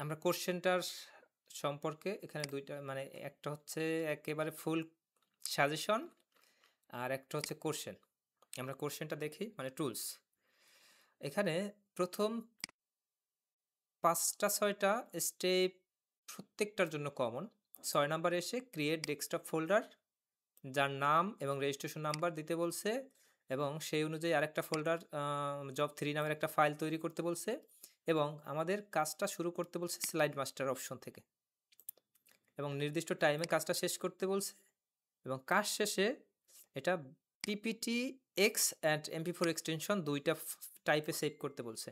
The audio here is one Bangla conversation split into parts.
আমরা কোশ্চেনটার সম্পর্কে এখানে দুইটা মানে একটা হচ্ছে একেবারে ফুল সাজেশন আর একটা হচ্ছে কোশ্চেন। আমরা কোশ্চেনটা দেখি মানে টুলস। এখানে প্রথম 5টা 6টা স্টেপ প্রত্যেকটার জন্য কমন। 6 নাম্বারে এসে ক্রিয়েট ডেস্কটপ ফোল্ডার, যার নাম এবং রেজিস্ট্রেশন নাম্বার দিতে বলছে এবং সেই অনুযায়ী আরেকটা ফোল্ডার জব 3 নামের একটা ফাইল তৈরি করতে বলছে এবং আমাদের কাজটা শুরু করতে বলছে স্লাইড মাস্টার অপশন থেকে এবং নির্দিষ্ট টাইমে কাজটা শেষ করতে বলছে এবং কাজ শেষে এটা পিপিটি এক্স অ্যান্ড এমপি4 এক্সটেনশন দুইটা টাইপে সেভ করতে বলছে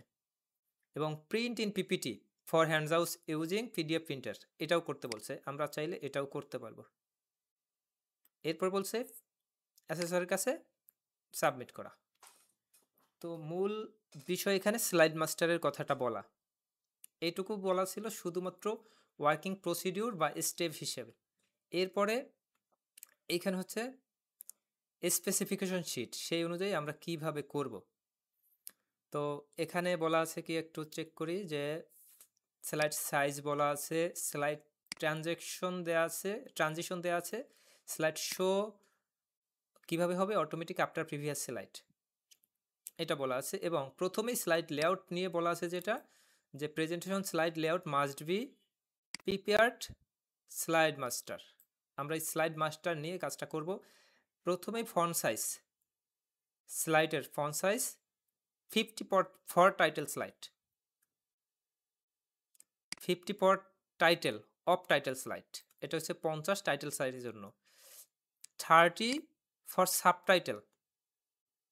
এবং print in PPT for hands আউস ইউজিং পিডিএফ প্রিন্টার এটাও করতে বলছে। আমরা চাইলে এটাও করতে পারবো। এরপর বলছে অ্যাসেসরের কাছে সাবমিট করা। তো মূল বিষয় এখানে স্লাইড মাস্টারের কথাটা বলা, এইটুকু বলা ছিল শুধুমাত্র ওয়ার্কিং প্রসিডিউর বা স্টেপ হিসেবে। এরপরে এইখানে হচ্ছে স্পেসিফিকেশন শিট, সেই অনুযায়ী আমরা কিভাবে করব। তো এখানে বলা আছে কি একটু চেক করি যে স্লাইড সাইজ বলা আছে, স্লাইড ট্রানজিশন দেওয়া আছে, স্লাইড শো কিভাবে হবে অটোমেটিক আফটার প্রিভিয়াস স্লাইড এটা বলা আছে এবং প্রথমেই স্লাইড লেআউট নিয়ে বলা আছে যেটা যে presentation slide layout must be prepared slide master. আমরা এই স্লাইড মাস্টার নিয়ে কাজটা করব। প্রথমেই ফন্ট সাইজ, স্লাইডের font size 50 for title slide, 50 for title of title slide, এটা হচ্ছে 50 টাইটেল স্লাইডের জন্য, 30 ফর সাবটাইটেল,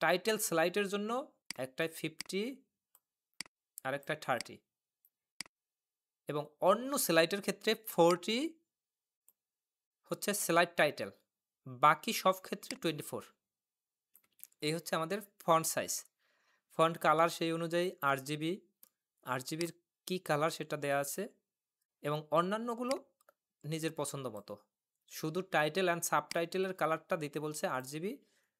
টাইটেল স্লাইডের জন্য একটায় 50 আর একটা 30 এবং অন্য স্লাইডের ক্ষেত্রে 40 হচ্ছে স্লাইড টাইটেল, বাকি সব ক্ষেত্রে 24। এই হচ্ছে আমাদের ফন্ট সাইজ। ফন্ট কালার সেই অনুযায়ী আরজিবির কি কালার সেটা দেয়া আছে এবং অন্যান্যগুলো নিজের পছন্দ মতো। শুধু টাইটেল অ্যান্ড সাবটাইটেলের কালারটা দিতে বলছে আরজিবি,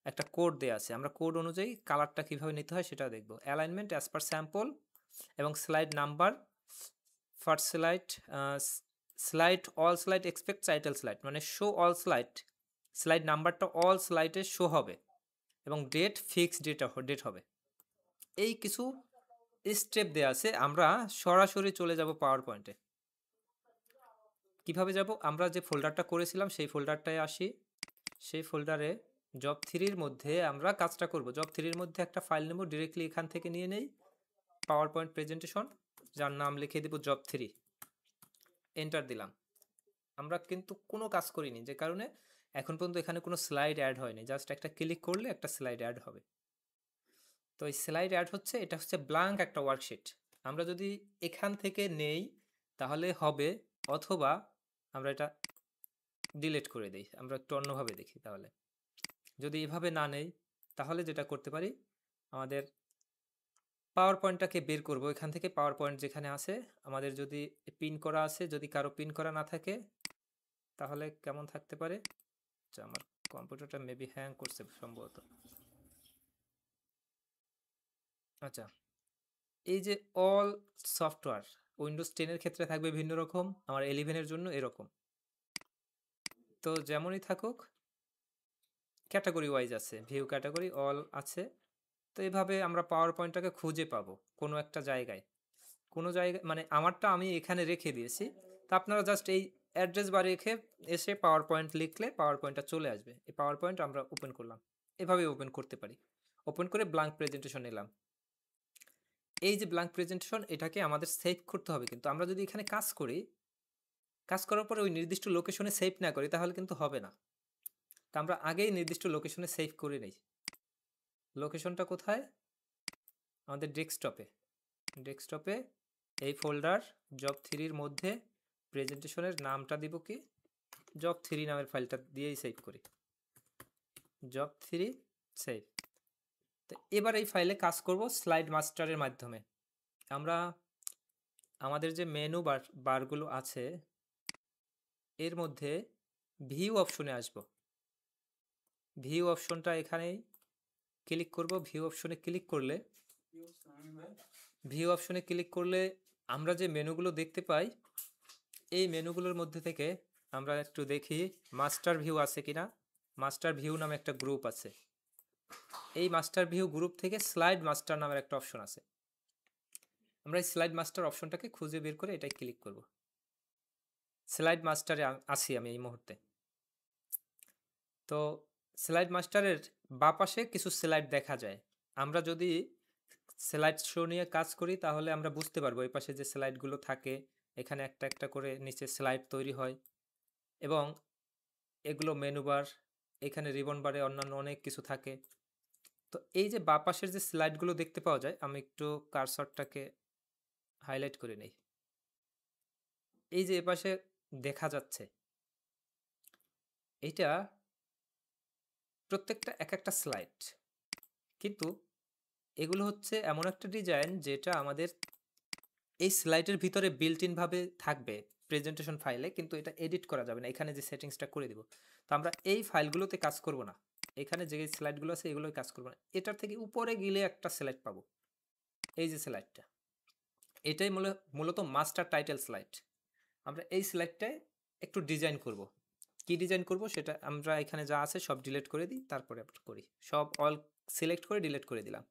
একটা কোড দেয়া আছে, আমরা কোড অনুযায়ী কালারটা কীভাবে নিতে হয় সেটা দেখব। অ্যালাইনমেন্ট অ্যাজ পার স্যাম্পল এবং slide number first slide all slide expect title slide মানে শো অল স্লাইড নাম্বারটা অল স্লাইডে শো হবে এবং ডেট ফিক্সড ডেট হবে। এই কিছু স্টেপ দেওয়া আছে। আমরা সরাসরি চলে যাব পাওয়ার পয়েন্টে। কিভাবে যাব? আমরা যে ফোল্ডারটা করেছিলাম সেই ফোল্ডারটায় আসি, সেই ফোল্ডারে জব 3 মধ্যে আমরা কাজটা করব। জব 3 মধ্যে একটা ফাইল নেব, ডিরেক্টলি এখান থেকে নিয়ে নেই পাওয়ার পয়েন্ট প্রেজেন্টেশন, যার নাম লিখে দেব জব 3, এন্টার দিলাম। আমরা কিন্তু কোনো কাজ করিনি, যে কারণে এখন পর্যন্ত এখানে কোনো স্লাইড অ্যাড হয়নি, জাস্ট একটা ক্লিক করলে একটা স্লাইড অ্যাড হবে। তো এই স্লাইড অ্যাড হচ্ছে, এটা হচ্ছে ব্ল্যাঙ্ক একটা ওয়ার্কশিট। আমরা যদি এখান থেকে নেই তাহলে হবে, অথবা আমরা এটা ডিলিট করে দিই। আমরা একটু অন্যভাবে দেখি। তাহলে যদি এভাবে না নেই তাহলে যেটা করতে পারি, আমাদের পাওয়ার পয়েন্টটাকে বের করব এখান থেকে। পাওয়ার পয়েন্ট যেখানে আছে আমাদের যদি পিন করা আছে, যদি কারো পিন করা না থাকে তাহলে কেমন থাকতে পারে। আচ্ছা, আমার কম্পিউটারটা মেবি হ্যাং করছে সম্ভবত। আচ্ছা, এই যে অল সফটওয়্যার উইন্ডোজ 10-এর ক্ষেত্রে থাকবে ভিন্ন রকম, আমার 11-এর জন্য এরকম। তো যেমনই থাকুক ক্যাটাগরি ওয়াইজ আছে, ভিউ ক্যাটাগরি অল আছে। তো এভাবে আমরা পাওয়ার পয়েন্টটাকে খুঁজে পাবো কোনো একটা জায়গায়, কোনো জায়গায় মানে আমারটা আমি এখানে রেখে দিয়েছি। তা আপনারা জাস্ট এই অ্যাড্রেস বার রেখে এসে পাওয়ার পয়েন্ট লিখলে পাওয়ার পয়েন্টটা চলে আসবে। এই পাওয়ার পয়েন্ট আমরা ওপেন করলাম, এভাবে ওপেন করতে পারি। ওপেন করে ব্ল্যাঙ্ক প্রেজেন্টেশন নিলাম। এই যে ব্ল্যাঙ্ক প্রেজেন্টেশন, এটাকে আমাদের সেভ করতে হবে। কিন্তু আমরা যদি এখানে কাজ করি, কাজ করার পরে ওই নির্দিষ্ট লোকেশনে সেভ না করি তাহলে কিন্তু হবে না। তা আমরা আগেই নির্দিষ্ট লোকেশনে সেভ করে নিই। লোকেশনটা কোথায়? আমাদের ডেস্কটপে এই ফোল্ডার জব 3-র মধ্যে প্রেজেন্টেশনের নামটা দিব কি, জব 3 নামের ফাইলটা দিয়েই সেভ করি, জব 3 সেভ। তো এবার এই ফাইলে কাজ করব স্লাইড মাস্টারের মাধ্যমে। আমরা আমাদের যে মেনু বারগুলো আছে এর মধ্যে ভিউ অপশনে আসব। ভিউ অপশনটা এখানেই ক্লিক করব। ভিউ অপশনে ক্লিক করলে আমরা যে মেনুগুলো দেখতে পাই, এই মেনুগুলোর মধ্যে থেকে আমরা একটু দেখি মাস্টার ভিউ আছে কিনা। মাস্টার ভিউ নামে একটা গ্রুপ আছে। এই মাস্টার ভিউ গ্রুপ থেকে স্লাইড মাস্টার নামের একটা অপশন আছে। আমরা এই স্লাইড মাস্টার অপশনটাকে খুঁজে বের করে এটাই ক্লিক করব। স্লাইড মাস্টারে আছি আমি এই মুহূর্তে। তো স্লাইড মাস্টারের বাঁ পাশে কিছু স্লাইড দেখা যায়। আমরা যদি স্লাইড শো নিয়ে কাজ করি তাহলে আমরা বুঝতে পারবো এই পাশে যে স্লাইডগুলো থাকে, এখানে একটা একটা করে নিচে স্লাইড তৈরি হয় এবং এগুলো মেনু বার, এখানে রিবন বারে অন্যান্য অনেক কিছু থাকে। তো এই যে বাঁ পাশের যে স্লাইডগুলো দেখতে পাওয়া যায়, আমি একটু কার্সরটাকে হাইলাইট করে নেই। এই যে এপাশে দেখা যাচ্ছে, এইটা প্রত্যেকটা এক একটা স্লাইড, কিন্তু এগুলো হচ্ছে এমন একটা ডিজাইন যেটা আমাদের এই স্লাইডের ভিতরে বিল্ট ইন ভাবে থাকবে প্রেজেন্টেশন ফাইলে, কিন্তু এটা এডিট করা যাবে না। এখানে যে সেটিংসটা করে দিব, তো আমরা এই ফাইলগুলোতে কাজ করব না। এখানে যে স্লাইডগুলো আছে এগুলোই কাজ করব না। এটার থেকে উপরে গেলে একটা স্লাইড পাবো, এই যে স্লাইডটা, এটাই মূলত মাস্টার টাইটেল স্লাইড। আমরা এই স্লাইডটায় একটু ডিজাইন করব। কি ডিজাইন করব সেটা আমরা এখানে যা আছে সব ডিলিট করে দিই, তারপরে করি সব অল সিলেক্ট করে ডিলিট করে দিলাম।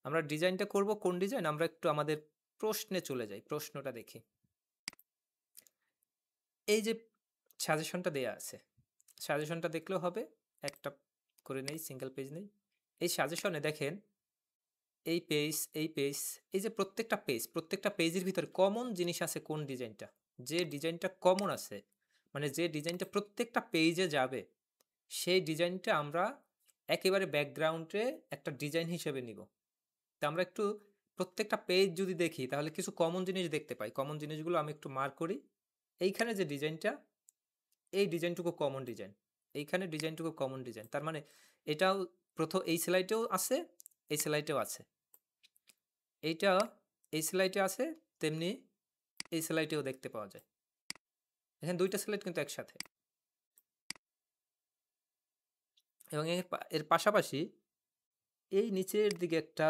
আমরা ডিজাইনটা করব কোন ডিজাইন, আমরা একটু আমাদের প্রশ্নে চলে যাই, প্রশ্নটা দেখি। এই যে সাজেশনটা দেয়া আছে, সাজেশনটা দেখলেও হবে, একটা করে নেই, সিঙ্গেল পেজ নেই। এই সাজেশনে দেখেন এই পেজ, এই পেজ, এই যে প্রত্যেকটা পেজের ভিতরে কমন জিনিস আছে কোন ডিজাইনটা, যে ডিজাইনটা কমন আছে, মানে যে ডিজাইনটা প্রত্যেকটা পেজে যাবে, সেই ডিজাইনটা আমরা একেবারে ব্যাকগ্রাউন্ডে একটা ডিজাইন হিসেবে নিব। তা আমরা একটু প্রত্যেকটা পেজ যদি দেখি তাহলে কিছু কমন জিনিস দেখতে পাই। কমন জিনিসগুলো আমি একটু মার্ক করি। এইখানে যে ডিজাইনটা, এই ডিজাইনটুকু কমন ডিজাইন, এইখানে ডিজাইনটুকু কমন ডিজাইন, তার মানে এটাও প্রথম এই স্লাইডেও আছে, এই স্লাইডেও আছে, এইটা এই স্লাইডে আছে, তেমনি এই স্লাইডেও দেখতে পাওয়া যায়। এখানে দুইটা স্লাইড কিন্তু একসাথে, এবং এর পাশাপাশি এই নিচের দিকে একটা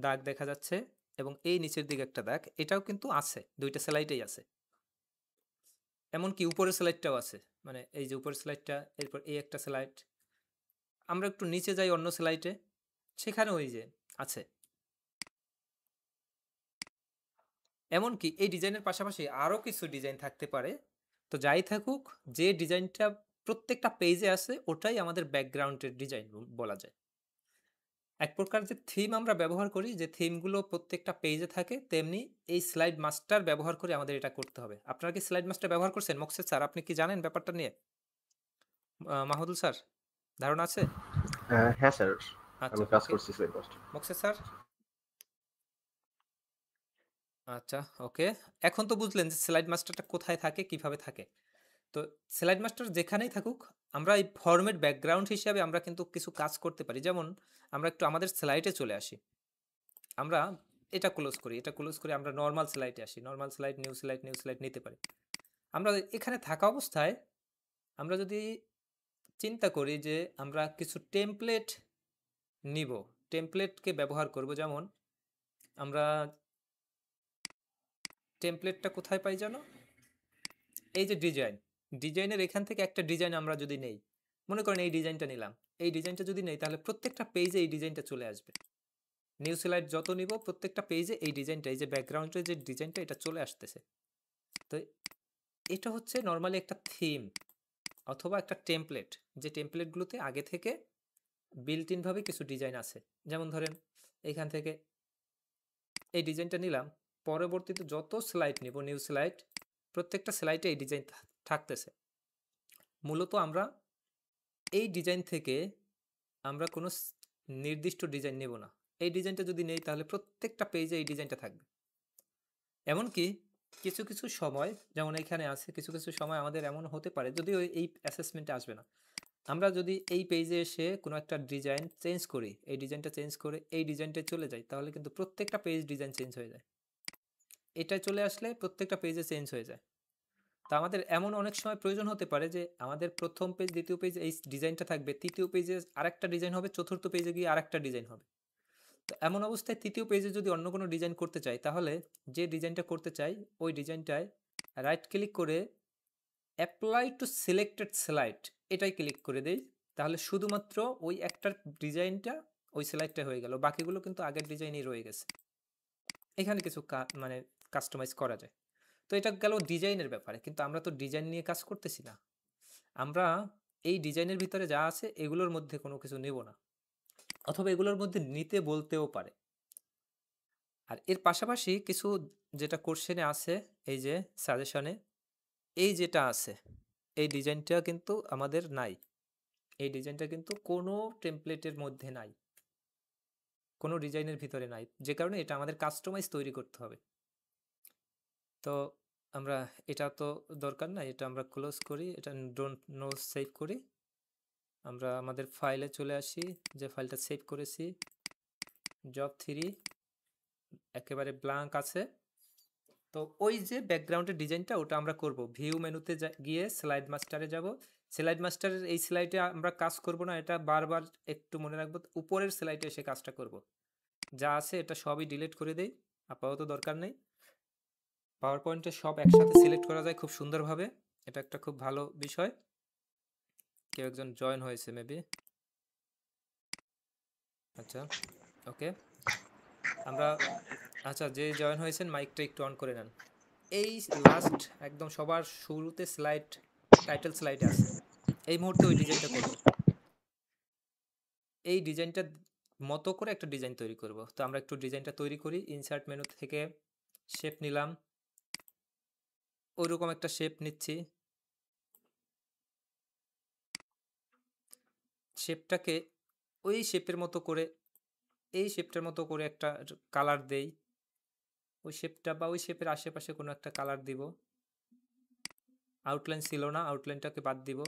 দাগ দেখা যাচ্ছে এবং এই নিচের দিকে একটা দাগ, এটাও কিন্তু আছে, দুইটা স্লাইডেই আছে। এমনকি উপরের স্লাইডটাও আছে, মানে এই যে উপরের স্লাইডটা, এরপর এই একটা স্লাইড। আমরা একটু নিচে যাই অন্য স্লাইডে, সেখানে ওই যে আছে। এমনকি এই ডিজাইনের পাশাপাশি আরও কিছু ডিজাইন থাকতে পারে। তো যাই থাকুক, যে ডিজাইনটা প্রত্যেকটা পেজে আছে ওটাই আমাদের ব্যাকগ্রাউন্ডের ডিজাইন বলা যায়। এক প্রকার যে থিম আমরা ব্যবহার করি, যে থিমগুলো প্রত্যেকটা পেজে থাকে, তেমনি এই স্লাইড মাস্টার ব্যবহার করে আমাদের এটা করতে হবে। আপনারা কি স্লাইড মাস্টার ব্যবহার করছেন? মোকসেদ স্যার, আপনি কি জানেন ব্যাপারটা নিয়ে? মাহমুদুল স্যার, ধারণা আছে? হ্যাঁ স্যার, আচ্ছা, আমি কাজ ওকে। করছি স্লাইড মাস্টার। মোকসেদ স্যার? আচ্ছা, ওকে। এখন তো বুঝলেন যে স্লাইড মাস্টারটা কোথায় থাকে, কিভাবে থাকে। তো স্লাইড মাস্টার যেখানেই থাকুক, আমরা এই ফরম্যাট ব্যাকগ্রাউন্ড হিসাবে আমরা কিন্তু কিছু কাজ করতে পারি। যেমন আমরা একটু আমাদের স্লাইডে চলে আসি, আমরা এটা ক্লোজ করি, এটা ক্লোজ করে আমরা নর্মাল স্লাইডে আসি, normal slide, new slide, new slide নিতে পারি। আমরা এখানে থাকা অবস্থায় আমরা যদি চিন্তা করি যে আমরা কিছু টেমপ্লেট নিব, টেমপ্লেটকে ব্যবহার করব, যেমন আমরা টেমপ্লেটটা কোথায় পাই জানো? এই যে ডিজাইনের এখান থেকে একটা ডিজাইন আমরা যদি নেই, মনে করেন এই ডিজাইনটা নিলাম, এই ডিজাইনটা যদি নেই তাহলে প্রত্যেকটা পেজে এই ডিজাইনটা চলে আসবে। নিউ স্লাইড যত নিব প্রত্যেকটা পেজে এই ডিজাইনটা, এই যে ব্যাকগ্রাউন্ডের যে ডিজাইনটা, এটা চলে আসতেছে। তো এটা হচ্ছে নর্মালি একটা থিম অথবা একটা টেমপ্লেট, যে টেমপ্লেটগুলোতে আগে থেকে বিল্ট ইনভাবে কিছু ডিজাইন আছে। যেমন ধরেন এখান থেকে এই ডিজাইনটা নিলাম, পরবর্তীতে যত স্লাইড নিব, নিউ স্লাইড, প্রত্যেকটা স্লাইডে এই ডিজাইন থাকতেছে। মূলত আমরা এই ডিজাইন থেকে আমরা কোনো নির্দিষ্ট ডিজাইন নেব না। এই ডিজাইনটা যদি নেই তাহলে প্রত্যেকটা পেজে এই ডিজাইনটা থাকবে। এমনকি কিছু কিছু সময়, যেমন এখানে আছে, কিছু কিছু সময় আমাদের এমন হতে পারে, যদিও এই অ্যাসেসমেন্টে আসবে না, আমরা যদি এই পেজে এসে কোনো একটা ডিজাইন চেঞ্জ করি, এই ডিজাইনটা চেঞ্জ করে এই ডিজাইনটায় চলে যাই, তাহলে কিন্তু প্রত্যেকটা পেজ ডিজাইন চেঞ্জ হয়ে যায়। এটায় চলে আসলে প্রত্যেকটা পেজে চেঞ্জ হয়ে যায়। তা আমাদের এমন অনেক সময় প্রয়োজন হতে পারে যে আমাদের প্রথম পেজ, দ্বিতীয় পেজ এই ডিজাইনটা থাকবে, তৃতীয় পেজে আরেকটা ডিজাইন হবে, চতুর্থ পেজে গিয়ে আরেকটা ডিজাইন হবে। তো এমন অবস্থায় ৩য় পেজে যদি অন্য কোনো ডিজাইন করতে চাই, তাহলে যে ডিজাইনটা করতে চাই ওই ডিজাইনটায় রাইট ক্লিক করে অ্যাপ্লাই টু সিলেক্টেড স্লাইড এটাই ক্লিক করে দেই। তাহলে শুধুমাত্র ওই একটার ডিজাইনটা ওই স্লাইডটা হয়ে গেল, বাকিগুলো কিন্তু আগের ডিজাইনই রয়ে গেছে। এখানে কিছু মানে কাস্টমাইজ করা যায়। তো এটা গেল ডিজাইনের ব্যাপারে, কিন্তু আমরা তো ডিজাইন নিয়ে কাজ করতেছি না। আমরা এই ডিজাইনের ভিতরে যা আছে এগুলোর মধ্যে কোনো কিছু নেব না, অথবা এগুলোর মধ্যে নিতে বলতেও পারে। আর এর পাশাপাশি কিছু যেটা কোশ্চেনে আছে, এই যে সাজেশনে এই যেটা আছে, এই ডিজাইনটা কিন্তু আমাদের নাই। এই ডিজাইনটা কিন্তু কোনো টেমপ্লেটের মধ্যে নাই, কোনো ডিজাইনের ভিতরে নাই, যে কারণে এটা আমাদের কাস্টমাইজ তৈরি করতে হবে। তো আমরা এটা তো দরকার নাই, এটা আমরা ক্লোজ করি, এটা ডোন্ট নো সেভ করি। আমরা আমাদের ফাইলে চলে আসি, যে ফাইলটা সেভ করেছি জব 3 একেবারে ব্ল্যাঙ্ক আছে। তো ওই যে ব্যাকগ্রাউন্ডের ডিজাইনটা ওটা আমরা করব। ভিউ মেনুতে গিয়ে স্লাইড মাস্টারে যাব। স্লাইড মাস্টারের এই স্লাইডে আমরা কাজ করব না, এটা বারবার একটু মনে রাখবো, উপরের স্লাইডে এসে কাজটা করব। যা আছে এটা সবই ডিলিট করে দেই, আপাতত দরকার নেই। পাওয়ার পয়েন্টে সব একসাথে সিলেক্ট করা যায় খুব সুন্দরভাবে, এটা একটা খুব ভালো বিষয়। কেউ একজন জয়েন হয়েছে মেবি। আচ্ছা, ওকে। আমরা আচ্ছা, যে জয়েন হয়েছেন মাইকটা একটু অন করে নেন। এই লাস্ট একদম সবার শুরুতে স্লাইড, টাইটেল স্লাইডে আছে, এই মুহূর্তে ওই ডিজাইনটা করব। এই ডিজাইনটা মতো করে একটা ডিজাইন তৈরি করব। তো আমরা একটু ডিজাইনটা তৈরি করি। ইনসার্ট মেনু থেকে শেপ নিলাম, ওইরকম একটা শেপ নিচ্ছি। শেপটাকে ওই শেপের মতো করে, এই শেপটার মতো করে একটা কালার দেই। ওই শেপটা বা ওই শেপের আশেপাশে কোনো একটা কালার দিব। আউটলাইন ছিল না, আউটলাইনটাকে বাদ দিব,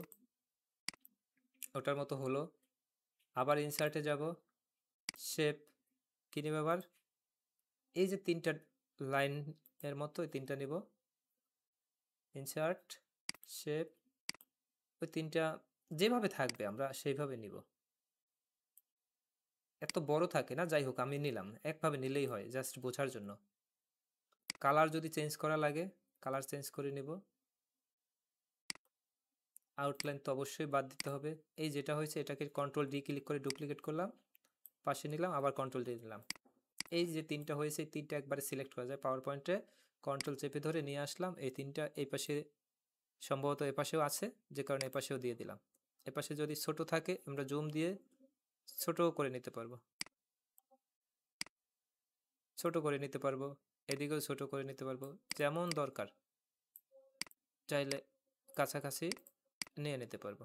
ওটার মতো হলো। আবার ইনসার্টে যাব, শেপ কি নেব আবার, এই যে তিনটা লাইনের মতো এই তিনটা নিব। ইনসার্ট, শেপ, ওই তিনটা যেভাবে থাকবে আমরা সেইভাবে নিব। এত বড় থাকে না, যাই হোক আমি নিলাম, একভাবে নিলেই হয়, জাস্ট বোঝার জন্য। কালার যদি চেঞ্জ করা লাগে কালার চেঞ্জ করে নিব। আউটলাইন তো অবশ্যই বাদ দিতে হবে। এই যেটা হয়েছে এটাকে কন্ট্রোল ডি ক্লিক করে ডুপ্লিকেট করলাম, পাশে নিলাম, আবার কন্ট্রোল ডি নিলাম। এই যে তিনটা হয়েছে এই তিনটা একবারে সিলেক্ট করা যায় পাওয়ার পয়েন্টে, কন্ট্রোল চেপে ধরে নিয়ে আসলাম। এই তিনটা এই পাশে সম্ভবত এপাশেও আছে, যে কারণে এপাশেও দিয়ে দিলাম। এপাশে যদি ছোট থাকে আমরা জুম দিয়ে ছোট করে নিতে পারবো, ছোট করে নিতে পারবো, এদিকেও ছোট করে নিতে পারবো, যেমন দরকার চাইলে কাছাকাছি নিয়ে নিতে পারবো।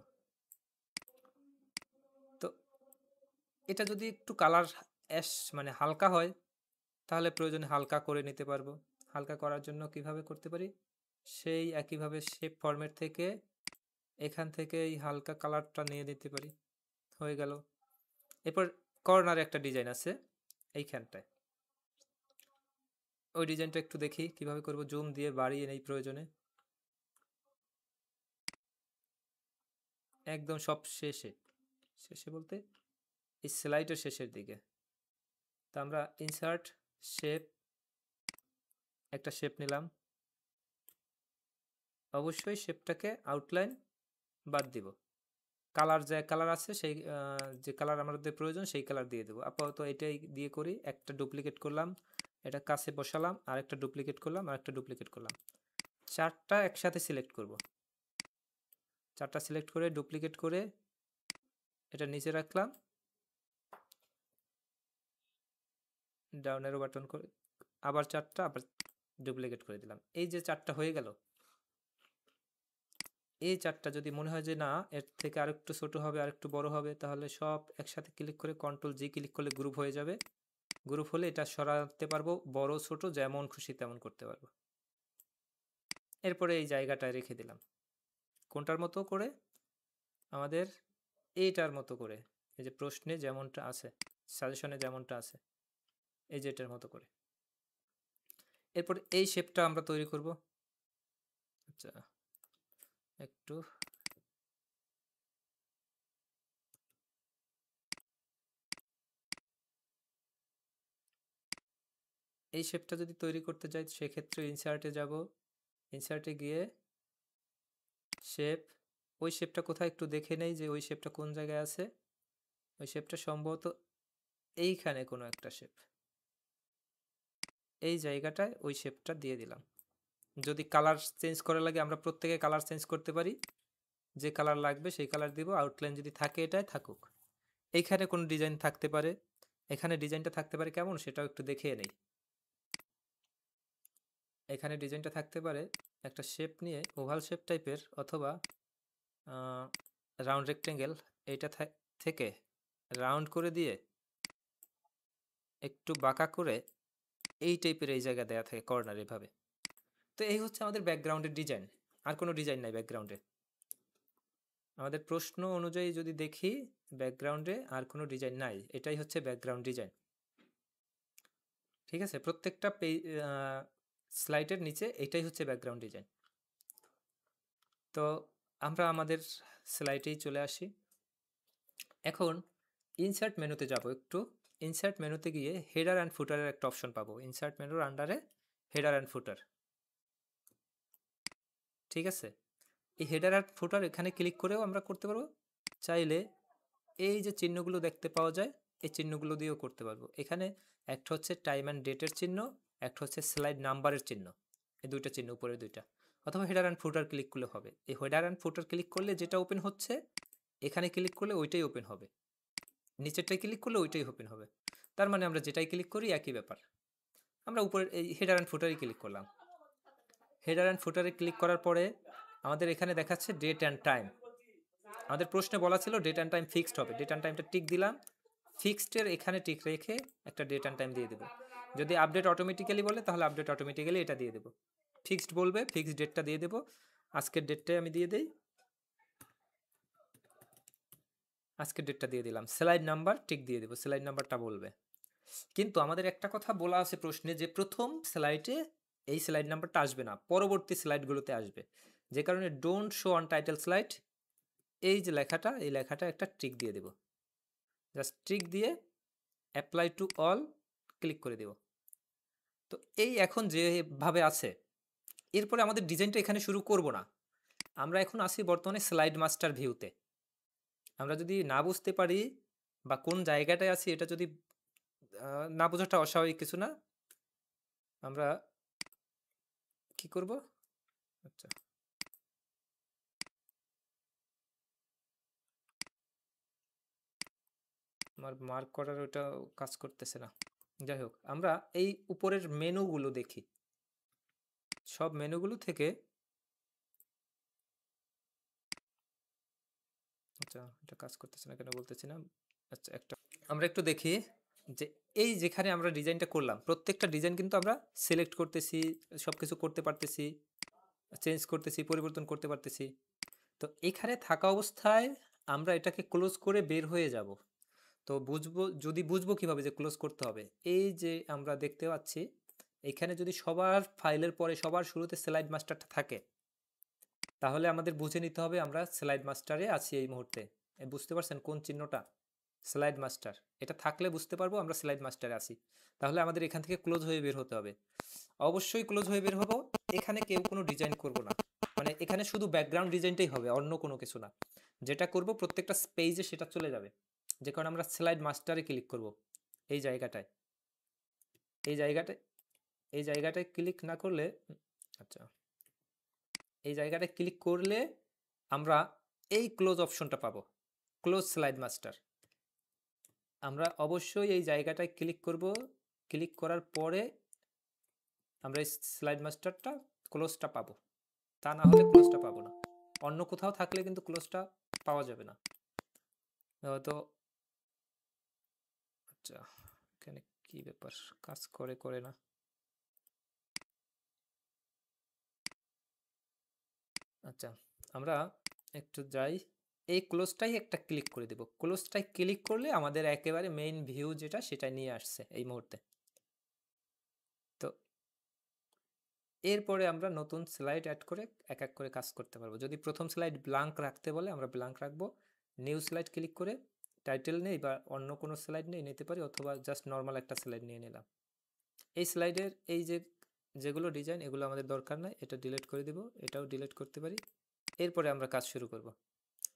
তো এটা যদি একটু কালার অ্যাশ মানে হালকা হয়, তাহলে প্রয়োজনে হালকা করে নিতে পারবো। হালকা করার জন্য কিভাবে করতে পারি, সেই একইভাবে শেপ ফরম্যাট থেকে এখান থেকে এই হালকা কালারটা নিয়ে নিতে পারি, হয়ে গেল। এরপর কর্নারে একটা ডিজাইন আছে এইখানটায়, ওই ডিজাইনটা একটু দেখি কিভাবে করব। জুম দিয়ে বাড়িয়ে নেই প্রয়োজনে, একদম সব শেষে, শেষে বলতে এই স্লাইডের শেষের দিকে। তো আমরা ইনসার্ট, শেপ, একটা শেপ নিলাম, অবশ্যই শেপটাকে আউটলাইন বাদ দিব। কালার যে কালার আছে সেই যে কালার আমাদের প্রয়োজন সেই কালার দিয়ে দেবো। আপাতত এটাই দিয়ে করি। একটা ডুপ্লিকেট করলাম, এটা কাছে বসালাম, আর একটা ডুপ্লিকেট করলাম, আর একটা ডুপ্লিকেট করলাম, চারটা একসাথে সিলেক্ট করব। চারটা সিলেক্ট করে ডুপ্লিকেট করে এটা নিচে রাখলাম, ডাউন অ্যারো বাটন করে আবার চারটা আবার ডুপ্লিকেট করে দিলাম। এই যে চারটা হয়ে গেল, এই চারটা যদি মনে হয় যে না এর থেকে আরেকটু ছোট হবে, আরেকটু বড় হবে, তাহলে সব একসাথে ক্লিক করে কন্ট্রোল জি ক্লিক করলে গ্রুপ হয়ে যাবে। গ্রুপ হলে এটা সরাতে পারবো, বড় ছোট যেমন খুশি তেমন করতে পারবো। এরপরে এই জায়গাটায় রেখে দিলাম কোনটার মতো করে, আমাদের এইটার মতো করে, এই যে প্রশ্নে যেমনটা আছে, সাজেশনে যেমনটা আছে, এই যে এটার মতো করে। এরপর এই শেপটা আমরা তৈরি করব। আচ্ছা, একটু এই শেপটা যদি তৈরি করতে যাই সেক্ষেত্রে ইনসার্টে যাব, ইনসার্টে গিয়ে শেপ, ওই শেপটা কোথায় একটু দেখে নেই যে ওই শেপটা কোন জায়গায় আছে। ওই শেপটা সম্ভবত এইখানে কোনো একটা শেপ, এই জায়গাটায় ওই শেপটা দিয়ে দিলাম। যদি কালার চেঞ্জ করা লাগে আমরা প্রত্যেকে কালার চেঞ্জ করতে পারি, যে কালার লাগবে সেই কালার দিব। আউটলাইন যদি থাকে এটাই থাকুক। এইখানে কোনো ডিজাইন থাকতে পারে, এখানে ডিজাইনটা থাকতে পারে কেমন সেটাও একটু দেখে নেই। এখানে ডিজাইনটা থাকতে পারে একটা শেপ নিয়ে, ওভাল শেপ টাইপের অথবা রাউন্ড রেক্টেঙ্গেল, এইটা থেকে রাউন্ড করে দিয়ে একটু বাঁকা করে এই টাইপের এই জায়গা দেওয়া থাকে কর্নার এভাবে। তো এই হচ্ছে আমাদের ব্যাকগ্রাউন্ডের ডিজাইন, আর কোনো ডিজাইন নাই ব্যাকগ্রাউন্ডে। আমাদের প্রশ্ন অনুযায়ী যদি দেখি ব্যাকগ্রাউন্ডে আর কোনো ডিজাইন নাই, এটাই হচ্ছে ব্যাকগ্রাউন্ড ডিজাইন। ঠিক আছে, প্রত্যেকটা স্লাইডের নিচে এটাই হচ্ছে ব্যাকগ্রাউন্ড ডিজাইন। তো আমরা আমাদের স্লাইডেই চলে আসি। এখন ইনসার্ট মেনুতে যাব একটু। ইনসার্ট মেনুতে গিয়ে হেডার অ্যান্ড ফুটারের একটা অপশন পাবো, ইনসার্ট মেনুর আন্ডারে হেডার অ্যান্ড ফুটার। ঠিক আছে, এই হেডার অ্যান্ড ফুটার এখানে ক্লিক করেও আমরা করতে পারবো, চাইলে এই যে চিহ্নগুলো দেখতে পাওয়া যায় এই চিহ্নগুলো দিয়েও করতে পারবো। এখানে একটা হচ্ছে টাইম অ্যান্ড ডেটের চিহ্ন, একটা হচ্ছে স্লাইড নাম্বারের চিহ্ন, এই দুইটা চিহ্ন উপরে দুইটা। অথবা হেডার অ্যান্ড ফুটার ক্লিক করলে হবে। এই হেডার অ্যান্ড ফুটার ক্লিক করলে যেটা ওপেন হচ্ছে এখানে ক্লিক করলে ওইটাই ওপেন হবে, নিচেরটাই ক্লিক করলে ওইটাই ওপেন হবে। তার মানে আমরা যেটাই ক্লিক করি একই ব্যাপার। আমরা উপরের এই হেডার অ্যান্ড ফুটারই ক্লিক করলাম। হেডার অ্যান্ড ফুটারে ক্লিক করার পরে আমাদের এখানে দেখাচ্ছে ডেট অ্যান্ড টাইম। আমাদের প্রশ্নে বলা ছিল ডেট অ্যান্ড টাইম ফিক্সড হবে, ডেট অ্যান্ড টাইমটা টিক দিলাম। ফিক্সডের এখানে টিক রেখে একটা ডেট অ্যান্ড টাইম দিয়ে দেবো। যদি আপডেট অটোমেটিক্যালি বলে তাহলে আপডেট অটোমেটিক্যালি এটা দিয়ে দেবো। ফিক্সড বলবে ফিক্সড ডেটটা দিয়ে দেবো। আজকের ডেটটাই আমি দিয়ে দিই, আজকের ডেটটা দিয়ে দিলাম। স্লাইড নাম্বার টিক দিয়ে দেবো, স্লাইড নাম্বারটা বলবে। কিন্তু আমাদের একটা কথা বলা আছে প্রশ্নে যে প্রথম স্লাইডে এই স্লাইড নাম্বারটা আসবে না, পরবর্তী স্লাইডগুলোতে আসবে। যে কারণে don't show on title slide, এই যে লেখাটা এই লেখাটা একটা টিক দিয়ে দেব। জাস্ট টিক দিয়ে অ্যাপ্লাই টু অল ক্লিক করে দেব। তো এই এখন যেভাবে আছে এরপরে আমাদের ডিজাইনটা এখানে শুরু করব না, আমরা এখন আসি বর্তমানে স্লাইড মাস্টার ভিউতে। আমরা যদি না বুঝতে পারি বা কোন জায়গাটায় আছি এটা যদি না বোঝাটা অস্বাভাবিক কিছু না, আমরা কি করব, আচ্ছা আমার মার্ক করার ওটা কাজ করতেছে না। যাই হোক, আমরা এই উপরের মেনুগুলো দেখি, সব মেনুগুলো থেকে আচ্ছা এটা কাজ করতেছে না কেন বলতেছি না। আচ্ছা একটা আমরা একটু দেখি যে এই যেখানে আমরা ডিজাইনটা করলাম প্রত্যেকটা ডিজাইন কিন্তু আমরা সিলেক্ট করতেছি, সব কিছু করতে পারতেছি, চেঞ্জ করতেছি, পরিবর্তন করতে পারতেছি। তো এখানে থাকা অবস্থায় আমরা এটাকে ক্লোজ করে বের হয়ে যাব। তো বুঝবো, যদি বুঝবো কিভাবে যে ক্লোজ করতে হবে, এই যে আমরা দেখতে পাচ্ছি এখানে যদি সবার ফাইলের পরে সবার শুরুতে স্লাইড মাস্টারটা থাকে তাহলে আমাদের বুঝে নিতে হবে আমরা স্লাইড মাস্টারে আছি এই মুহূর্তে। বুঝতে পারছেন কোন চিহ্নটা? স্লাইড মাস্টার, এটা থাকলে বুঝতে পারবো আমরা স্লাইড মাস্টারে আছি। তাহলে আমাদের এখান থেকে ক্লোজ হয়ে বের হতে হবে, অবশ্যই ক্লোজ হয়ে বের হবো। এখানে কেউ কোনো ডিজাইন করব না, মানে এখানে শুধু ব্যাকগ্রাউন্ড ডিজাইনটাই হবে, অন্য কোনো কিছু না। যেটা করব প্রত্যেকটা পেজে সেটা চলে যাবে, যে কারণে আমরা স্লাইড মাস্টারে ক্লিক করব। এই জায়গাটায় এই জায়গাটায় এই জায়গাটায় ক্লিক না করলে, আচ্ছা এই জায়গাটায় ক্লিক করলে আমরা এই ক্লোজ অপশনটা পাবো, ক্লোজ স্লাইড মাস্টার। আমরা অবশ্যই এই জায়গাটায় ক্লিক করব, ক্লিক করার পরে আমরা এই স্লাইড মাস্টারটা ক্লোজটা পাবো, তা না হলে ক্লোজটা পাবো না। অন্য কোথাও থাকলে কিন্তু ক্লোজটা পাওয়া যাবে না। তো আচ্ছা এখানে কি ব্যাপার, কাজ করে করে না। আচ্ছা আমরা একটু যাই, এই ক্লোজটাই একটা ক্লিক করে দেব। ক্লোজটাই ক্লিক করলে আমাদের একেবারে মেইন ভিউ যেটা সেটা নিয়ে আসছে এই মুহূর্তে। তো এরপরে আমরা নতুন স্লাইড অ্যাড করে এক এক করে কাজ করতে পারবো। যদি প্রথম স্লাইড ব্ল্যাঙ্ক রাখতে বলে আমরা ব্ল্যাঙ্ক রাখবো, নিউ স্লাইড ক্লিক করে টাইটেল নেই বা অন্য কোনো স্লাইড নিতে পারি, অথবা জাস্ট নর্মাল একটা স্লাইড নিয়ে নিলাম। এই স্লাইডের এই যেগুলো ডিজাইন এগুলো আমাদের দরকার নাই, এটা ডিলিট করে দিব, এটাও ডিলিট করতে পারি। এরপরে আমরা কাজ শুরু করব।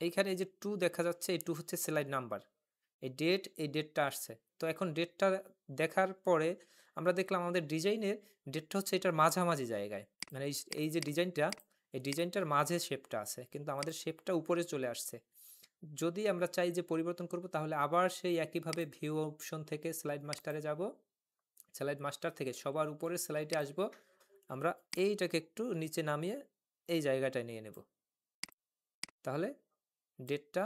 এইখানে এই যে 2 দেখা যাচ্ছে, এই 2 হচ্ছে স্লাইড নাম্বার, এই ডেটটা আসছে। তো এখন ডেটটা দেখার পরে আমরা দেখলাম আমাদের ডিজাইনের ডেটটা হচ্ছে এটার মাঝামাঝি জায়গায়, মানে এই যে ডিজাইনটা, এই ডিজাইনটার মাঝে শেপটা আছে, কিন্তু আমাদের শেপটা উপরে চলে আসছে। যদি আমরা চাই যে পরিবর্তন করব, তাহলে আবার সেই একইভাবে ভিউ অপশন থেকে স্লাইড মাস্টারে যাব, স্লাইড মাস্টার থেকে সবার উপরের স্লাইডে আসব, আমরা এইটাকে একটু নিচে নামিয়ে এই জায়গাটায় নিয়ে নেব। তাহলে ডেটটা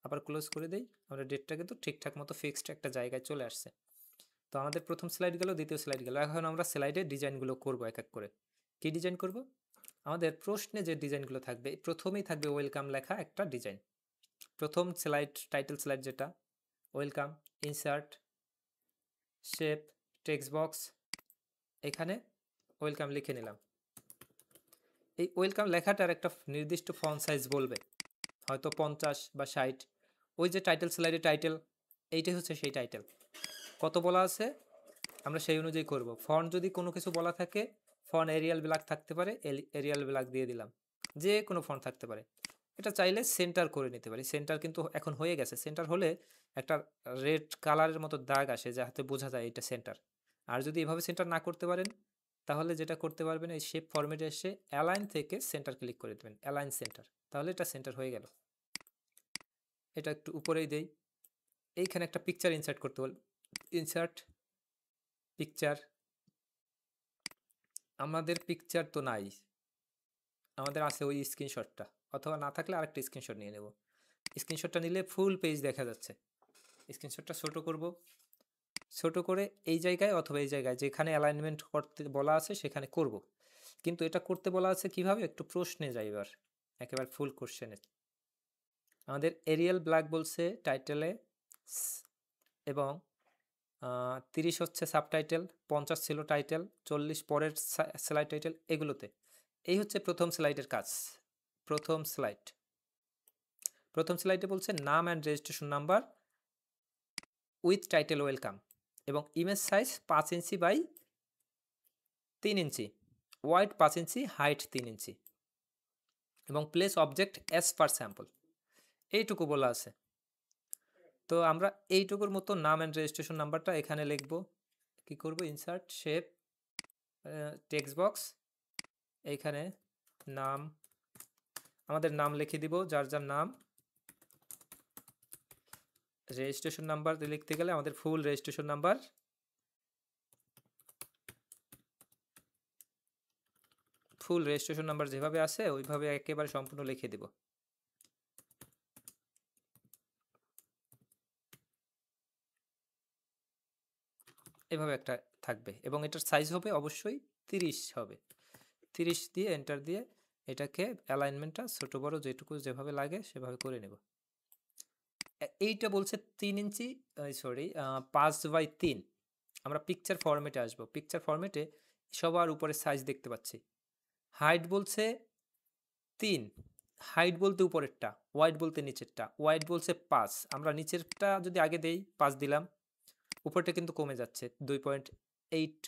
আবার ক্লোজ করে দেই, আমরা ডেটটা কিন্তু ঠিকঠাক মতো ফিক্সড একটা জায়গায় চলে আসছে। তো আমাদের প্রথম স্লাইড গেল, দ্বিতীয় স্লাইড গেল। এখন আমরা স্লাইডের ডিজাইনগুলো করব এক এক করে। কি ডিজাইন করব? আমাদের প্রশ্নে যে ডিজাইনগুলো থাকবে, প্রথমেই থাকবে ওয়েলকাম লেখা একটা ডিজাইন। প্রথম স্লাইড, টাইটেল স্লাইড যেটা, welcome, insert, shape, text box, এখানে ওয়েলকাম লিখে নিলাম। এই ওয়েলকাম লেখাটার একটা নির্দিষ্ট ফন্ট সাইজ বলবে, হয়তো 50 বা 60। ওই যে টাইটেল স্লাইডে টাইটেল, এইটাই হচ্ছে সেই টাইটেল। কত বলা আছে আমরা সেই অনুযায়ী করব। ফন্ট যদি কোনো কিছু বলা থাকে, ফন্ট এরিয়াল ব্ল্যাক থাকতে পারে, এরিয়াল ব্ল্যাক দিয়ে দিলাম, যে কোনো ফন্ট থাকতে পারে। এটা চাইলে সেন্টার করে নিতে পারি, সেন্টার কিন্তু এখন হয়ে গেছে। সেন্টার হলে একটা রেড কালারের মতো দাগ আসে, যাতে বোঝা যায় এটা সেন্টার। আর যদি এভাবে সেন্টার না করতে পারেন, তাহলে যেটা করতে পারবেন, এই শেপ ফরম্যাটে এসে অ্যালাইন থেকে সেন্টার ক্লিক করে দেবেন, অ্যালাইন সেন্টার, তাহলে এটা সেন্টার হয়ে গেল। এটা একটু উপরেই দেই, এইখানে একটা পিকচার ইনসার্ট করতে বল, ইনসার্ট পিকচার। আমাদের পিকচার তো নাই, আমাদের আছে ওই স্ক্রিনশটটা, অথবা না থাকলে আরেকটা স্ক্রিনশট নিয়ে নেব। স্ক্রিনশটটা নিলে ফুল পেজ দেখা যাচ্ছে। স্ক্রিনশটটা ছোট করব, ছোট করে এই জায়গায় অথবা এই জায়গায় যেখানে অ্যালাইনমেন্ট করতে বলা আছে সেখানে করব। কিন্তু এটা করতে বলা আছে কিভাবে, একটু প্রশ্নে যাই এবার, একেবারে ফুল কোশ্চেনে। আমাদের এরিয়াল ব্ল্যাক বলছে টাইটেলে, এবং 30 হচ্ছে সাবটাইটেল, 50 ছিল টাইটেল, 40 পরের স্লাইড টাইটেল, এগুলোতে। এই হচ্ছে প্রথম স্লাইডের কাজ। প্রথম স্লাইডে বলছে নাম and registration number with title welcome, এবং image size 5 inch by 3 inch, wide 5 inch, height 3 inch, এবং place object as per sample, এইটুকু বলা আছে। তো আমরা এইটুকুর মতো নাম অ্যান্ড রেজিস্ট্রেশন নাম্বারটা এখানে লিখব। কি করব, ইনসার্ট, শেপ, টেক্সট বক্স, এইখানে নাম, আমাদের নাম লিখে দিব, যার যার নাম। রেজিস্ট্রেশন নাম্বার লিখতে গেলে আমাদের ফুল রেজিস্ট্রেশন নাম্বার, যেভাবে আছে ওইভাবে একেবারে সম্পূর্ণ লিখে দিব। এভাবে একটা থাকবে, এবং এটার সাইজ হবে অবশ্যই 30 হবে। 30 দিয়ে এন্টার দিয়ে এটাকে অ্যালাইনমেন্টটা ছোট বড় যেটুকু যেভাবে লাগে সেভাবে করে নেব। এইটা বলছে 3 ইঞ্চি, সরি 5/3। আমরা পিকচার ফরম্যাটে আসব। পিকচার ফরম্যাটে সবার উপরে সাইজ দেখতে পাচ্ছি। হাইট বলছে 3, হাইট বলতে উপরেরটা, ওয়াইড বলতে নিচেরটা। ওয়াইড বলছে 5, আমরা নিচেরটা যদি আগে দেই 5 দিলাম, উপরটা কিন্তু কমে যাচ্ছে 2.8,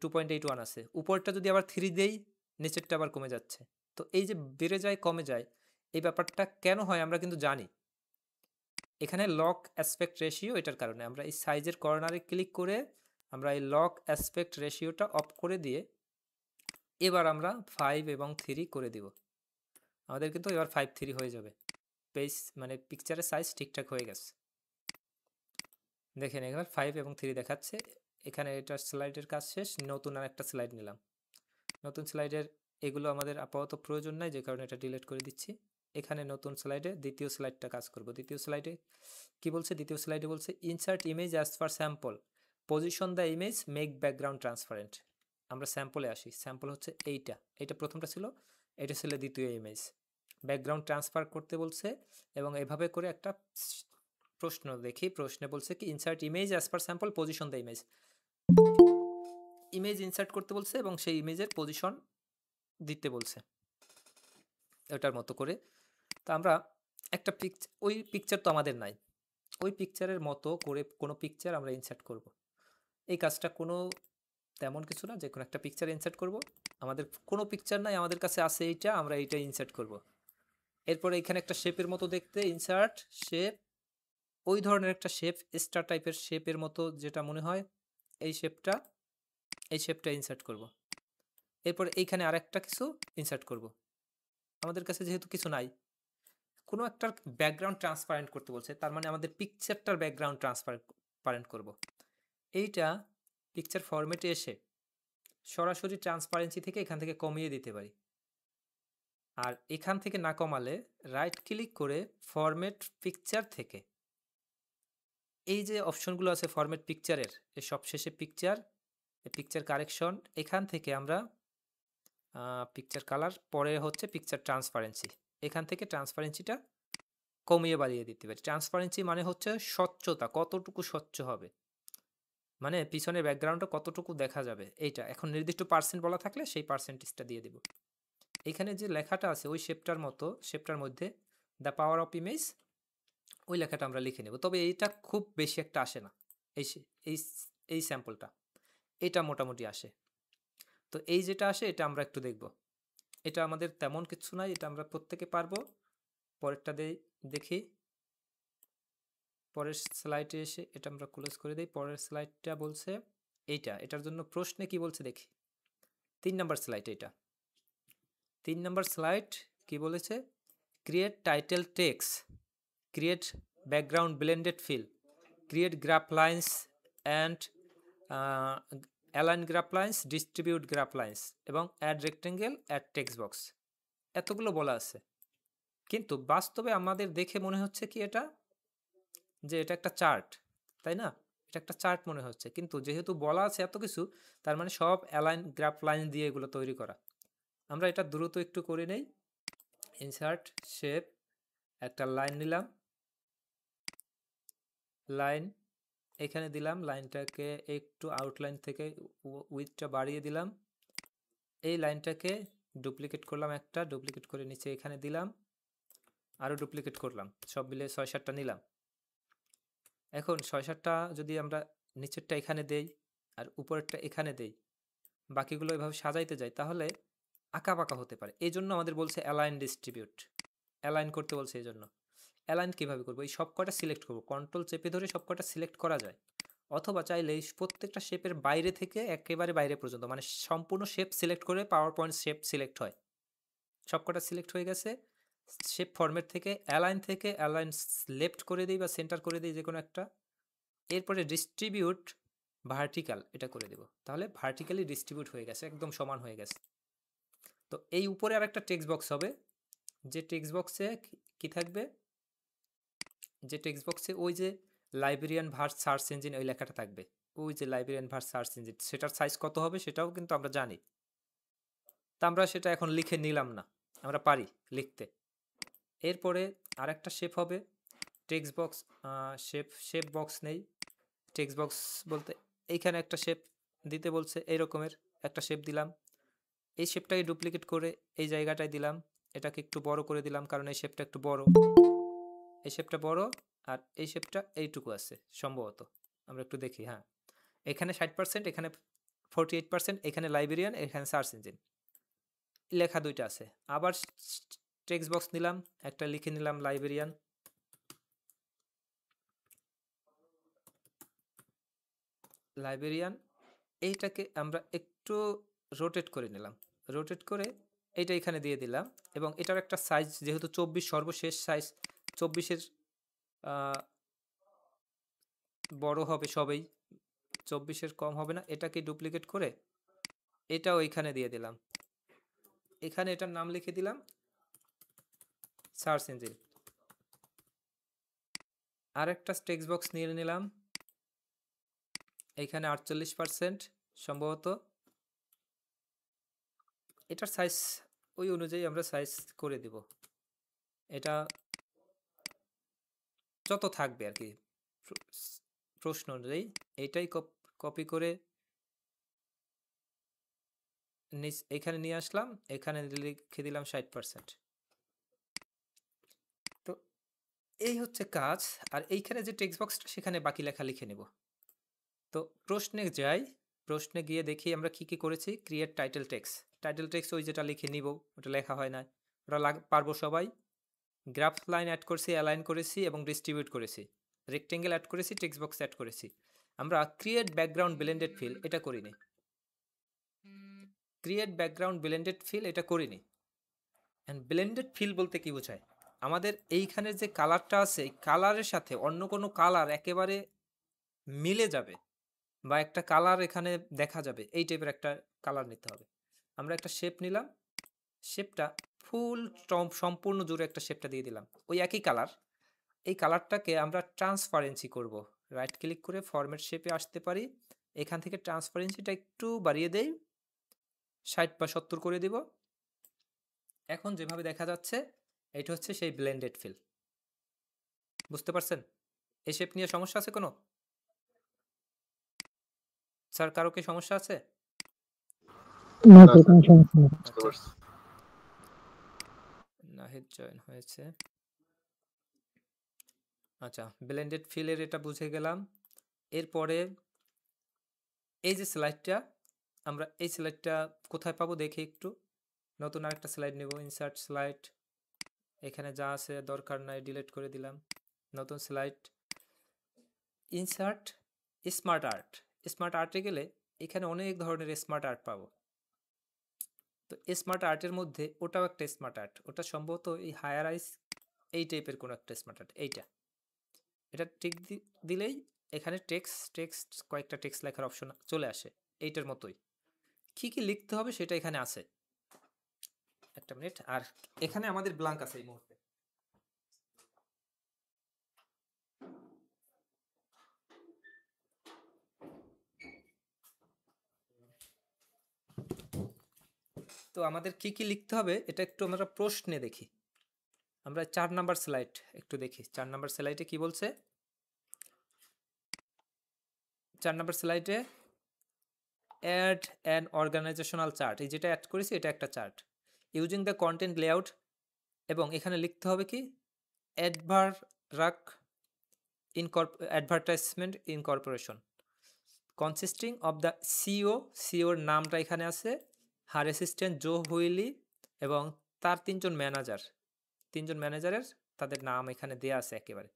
2.81 আছে। উপরটা যদি আবার 3 দেই, নিচেরটা আবার কমে যাচ্ছে। তো এই যে বেড়ে যায় কমে যায়, এই ব্যাপারটা কেন হয় আমরা কিন্তু জানি। এখানে লক অ্যাসপেক্ট রেশিও, এটার কারণে আমরা এই সাইজের কর্নারে ক্লিক করে আমরা এই লক অ্যাসপেক্ট রেশিওটা অফ করে দিয়ে এবার আমরা 5 এবং 3 করে দিব। আমাদের কিন্তু এবার 5:3 হয়ে যাবে, পেজ মানে পিকচারের সাইজ ঠিকঠাক হয়ে গেছে। দেখেন এবার 5 এবং 3 দেখাচ্ছে। এখানে এটা স্লাইডের কাজ শেষ, নতুন আর একটা স্লাইড নিলাম। নতুন স্লাইডের এগুলো আমাদের আপাতত প্রয়োজন নাই, যে কারণে এটা ডিলিট করে দিচ্ছি। এখানে নতুন স্লাইডে দ্বিতীয় স্লাইডটা কাজ করব। দ্বিতীয় স্লাইডে কি বলছে, দ্বিতীয় স্লাইডে বলছে insert image as per sample, position the image, make background transparent. আমরা স্যাম্পলে আসি। স্যাম্পল হচ্ছে এইটা প্রথমটা ছিল, এটা ছিল দ্বিতীয় ইমেজ। ব্যাকগ্রাউন্ড ট্রান্সফার করতে বলছে, এবং এভাবে করে একটা প্রশ্ন দেখি। প্রশ্নে বলছে কি insert image as per sample, position the image. Image insert করতে বলছে এবং সেই ইমেজের পজিশন দিতে বলছে ওটার মতো করে। তো আমরা একটা ওই পিকচার তো আমাদের নাই, ওই পিকচারের মতো করে কোনো পিকচার আমরা ইনসার্ট করব। এই কাজটা কোনো তেমন কিছু না, যে কোনো একটা পিকচার ইনসার্ট করব। আমাদের কোনো পিকচার নাই, আমাদের কাছে আছে এইটা, আমরা এইটা ইনসার্ট করব। এরপরে এখানে একটা শেপের মতো দেখতে, ইনসার্ট শেপ, ওই ধরনের একটা শেপ, স্টার টাইপের শেপের মতো যেটা মনে হয়, এই শেপটা, এই শেপটা ইনসার্ট করব। এরপরে এইখানে আরেকটা কিছু ইনসার্ট করব। আমাদের কাছে যেহেতু কিছু নাই, কোনো একটা ব্যাকগ্রাউন্ড ট্রান্সপারেন্ট করতে বলছে, তার মানে আমাদের পিকচারটার ব্যাকগ্রাউন্ড ট্রান্সপারেন্ট করব। এইটা পিকচার ফরম্যাটে এসে সরাসরি ট্রান্সপারেন্সি থেকে এখান থেকে কমিয়ে দিতে পারি। আর এখান থেকে না কমালে রাইট ক্লিক করে ফরম্যাট পিকচার থেকে এই যে অপশনগুলো আছে ফরম্যাট পিকচারের, এই সবশেষে পিকচার, পিকচার কারেকশন, এখান থেকে আমরা পিকচার কালার, পরে হচ্ছে পিকচার ট্রান্সপারেন্সি, এখান থেকে ট্রান্সপারেন্সিটা কমিয়ে বাড়িয়ে দিতে পারি। ট্রান্সপারেন্সি মানে হচ্ছে স্বচ্ছতা, কতটুকু স্বচ্ছ হবে, মানে পিছনের ব্যাকগ্রাউন্ডটা কতটুকু দেখা যাবে এইটা। এখন নির্দিষ্ট পার্সেন্ট বলা থাকলে সেই পার্সেন্টেজটা দিয়ে দিব। এখানে যে লেখাটা আছে ওই শেপটার মতো, শেপটার মধ্যে দ্য পাওয়ার অফ ইমেজ, ওই লেখাটা আমরা লিখে নেব। তবে এইটা খুব বেশি একটা আসে না, এই এই এই স্যাম্পলটা, এটা মোটামুটি আসে। তো এই যেটা আসে এটা আমরা একটু দেখব। এটা আমাদের তেমন কিছু নাই, এটা আমরা প্রত্যেকে পারবো। পরেরটা দেখি, পরের স্লাইডে এসে এটা আমরা ক্লোজ করে দিই। পরের স্লাইডটা বলছে এইটা, এটার জন্য প্রশ্নে কি বলছে দেখি। 3 নাম্বার স্লাইড, এটা 3 নাম্বার স্লাইড কি বলেছে, create title text, create background blended fill, create graph lines and align graph lines, distribute graph lines এবং add rectangle, add text box. এতগুলো বলা আছে, কিন্তু বাস্তবে আমাদের দেখে মনে হচ্ছে কি এটা, যে এটা একটা চার্ট, তাই না? এটা একটা চার্ট মনে হচ্ছে, কিন্তু যেহেতু বলা আছে এত কিছু, তার মানে সব অ্যালাইন গ্রাফ লাইন দিয়ে এগুলো তৈরি করা। আমরা এটা দ্রুত একটু করে নেই। ইনসার্ট শেপ, একটা লাইন নিলাম, লাইন এখানে দিলাম, লাইনটাকে একটু আউটলাইন থেকে উইথটা বাড়িয়ে দিলাম। এই লাইনটাকে ডুপ্লিকেট করলাম, একটা ডুপ্লিকেট করে নিচে এখানে দিলাম, আরও ডুপ্লিকেট করলাম, সব মিলে 6-7টা নিলাম। এখন 6-7টা যদি আমরা নিচেরটা এখানে দেই আর উপরেরটা এখানে দেই, বাকিগুলো এভাবে সাজাইতে যাই, তাহলে আঁকা বাঁকা হতে পারে। এই জন্য আমাদের বলছে অ্যালাইন ডিস্ট্রিবিউট, অ্যালাইন করতে বলছে। এই জন্য অ্যালাইন কীভাবে করবো, এই সব কটা সিলেক্ট করবো, কন্ট্রোল চেপে ধরে সব কটা সিলেক্ট করা যায়, অথবা চাইলে এই প্রত্যেকটা শেপের বাইরে থেকে একেবারে বাইরে পর্যন্ত, মানে সম্পূর্ণ শেপ সিলেক্ট করে পাওয়ার পয়েন্ট শেপ সিলেক্ট হয়। সব কটা সিলেক্ট হয়ে গেছে, শেপ ফরম্যাট থেকে অ্যালাইন লেফট করে দিই বা সেন্টার করে দিই, যে কোনো একটা। এরপরে ডিস্ট্রিবিউট ভার্টিক্যাল, এটা করে দেব, তাহলে ভার্টিক্যালি ডিস্ট্রিবিউট হয়ে গেছে, একদম সমান হয়ে গেছে। তো এই উপরে আর একটা টেক্সট বক্স হবে, যে টেক্সট বক্সে কি থাকবে, যে টেক্সট বক্সে ওই যে লাইব্রেরিয়ান ভার্স সার্চ ইঞ্জিন ওই লেখাটা থাকবে, ওই যে লাইব্রেরিয়ান ভার্স সার্চ ইঞ্জিন, সেটার সাইজ কত হবে সেটাও কিন্তু আমরা জানি। তা আমরা সেটা এখন লিখে নিলাম না, আমরা পারি লিখতে। এরপরে আরেকটা শেপ হবে, টেক্সট বক্স, শেপ বক্স নেই, টেক্সট বক্স বলতে এইখানে একটা শেপ দিতে বলছে, এই রকমের একটা শেপ দিলাম। এই শেপটাকে ডুপ্লিকেট করে এই জায়গাটায় দিলাম, এটাকে একটু বড় করে দিলাম, কারণ এই শেপটা একটু বড়, এই শেপটা বড়, আর এই শেপটা এইটুকু আছে সম্ভবত, আমরা একটু দেখি। হ্যাঁ, এখানে 60%, এখানে 48%, এখানে লাইব্রেরিয়ান, এখানে সার্চ ইঞ্জিন, লেখা দুইটা আছে। আবার টেক্সট বক্স নিলাম, একটা লিখে নিলাম লাইব্রেরিয়ান, লাইব্রেরিয়ান, এইটাকে আমরা একটু রোটেট করে নিলাম, রোটেট করে এইটা এখানে দিয়ে দিলাম, এবং এটার একটা সাইজ যেহেতু 24 সর্বশেষ সাইজ, 24-এর বড় হবে সবেই, 24-এর কম হবে না। এটাকে ডুপ্লিকেট করে এটাও এইখানে দিয়ে দিলাম, এখানে এটার নাম লিখে দিলাম সার্চ ইঞ্জিন। আর একটা টেক্সট বক্স নিয়ে নিলাম, এইখানে 48% সম্ভবত, এটার সাইজ ওই অনুযায়ী আমরা সাইজ করে দিব, এটা যত থাকবে আর কি প্রশ্ন অনুযায়ী। এইটাই কপি করে এখানে নিয়ে আসলাম, এখানে লিখে দিলাম 60%। তো এই হচ্ছে কাজ। আর এইখানে যে টেক্সট বক্সটা, সেখানে বাকি লেখা লিখে নেব। তো প্রশ্নে যাই, প্রশ্নে গিয়ে দেখি আমরা কি করেছি। Create title text. Title text ওই যেটা লিখে নিব, ওটা লেখা হয় না, ওটা পারবো সবাই। গ্রাফ লাইন অ্যাড করেছি, অ্যালাইন করেছি এবং ডিস্ট্রিবিউট করেছি। রেক্টেঙ্গেল অ্যাড করেছি, টেক্সট বক্স অ্যাড করেছি। আমরা ক্রিয়েট ব্যাকগ্রাউন্ড ব্লেন্ডেড ফিল এটা করিনি। ক্রিয়েট ব্যাকগ্রাউন্ড ব্লেন্ডেড ফিল এটা করিনি। অ্যান্ড ব্লেন্ডেড ফিল বলতে কি বোঝায়? আমাদের এইখানে যে কালারটা আছে, এই কালারের সাথে অন্য কোনো কালার একেবারে মিলে যাবে, বা একটা কালার এখানে দেখা যাবে, এই টাইপের একটা কালার নিতে হবে। আমরা একটা শেপ নিলাম, শেপটা ফুল সম্পূর্ণ জুড়ে একটা শেপটা দিয়ে দিলাম, ওই একই কালার। এই কালারটাকে আমরা ট্রান্সপারেন্সি করব। রাইট ক্লিক করে ফরম্যাট শেপে আসতে পারি, এখান থেকে ট্রান্সপারেন্সিটা একটু বাড়িয়ে দেই, 60 বা 70 করে দিব। এখন যেভাবে দেখা যাচ্ছে, এটা হচ্ছে সেই ব্লেন্ডেড ফিল। বুঝতে পারছেন? এই শেপ নিয়ে সমস্যা আছে কোনো? স্যার, কারো কি সমস্যা আছে? না স্যার, কোনো সমস্যা নেই। আচ্ছা, নাহিদ জয়েন হয়েছে। আচ্ছা, ব্লেন্ডেড ফিলের এটা বুঝে গেলাম। এরপরে এই যে স্লাইডটা, আমরা এই স্লাইডটা কোথায় পাবো দেখি একটু। নতুন আরেকটা স্লাইড নেব, ইনসার্ট স্লাইড। এখানে যা আছে দরকার নাই, ডিলিট করে দিলাম। নতুন slide, insert smart art. Smart আর্টে গেলে এখানে অনেক ধরনের স্মার্ট আর্ট পাবো। তো স্মার্ট আর্টের মধ্যে ওটাও একটা স্মার্ট আর্ট, ওটা সম্ভবত এই হায়ার আইস এই টাইপের কোনো একটা স্মার্ট আর্ট। এইটা, এটা টিক দিলেই এখানে টেক্সট কয়েকটা টেক্সট লেখার অপশন চলে আসে, এইটার মতোই। কি কি লিখতে হবে সেটা এখানে আছে। একটা মিনিট, আর এখানে আমাদের ব্ল্যাঙ্ক আছে এই মুহূর্তে। তো আমাদের কি কি লিখতে হবে এটা একটু আমরা প্রশ্নে দেখি। আমরা 4 নাম্বার স্লাইড একটু দেখি। 4 নাম্বার স্লাইডে কি বলছে? 4 নাম্বার স্লাইডে অ্যাড অ্যান অর্গানাইজেশনাল চার্ট, এই যেটা অ্যাড করেছি এটা একটা chart using the content layout. এবং এখানে লিখতে হবে কি, advertisement incorporation consisting of the CO. সিওর নামটা এখানে আছে, হার অ্যাসিস্ট্যান্ট জো হুইলি, এবং তার 3জন ম্যানেজার। 3জন ম্যানেজারের তাদের নাম এখানে দেয়া আছে একেবারে।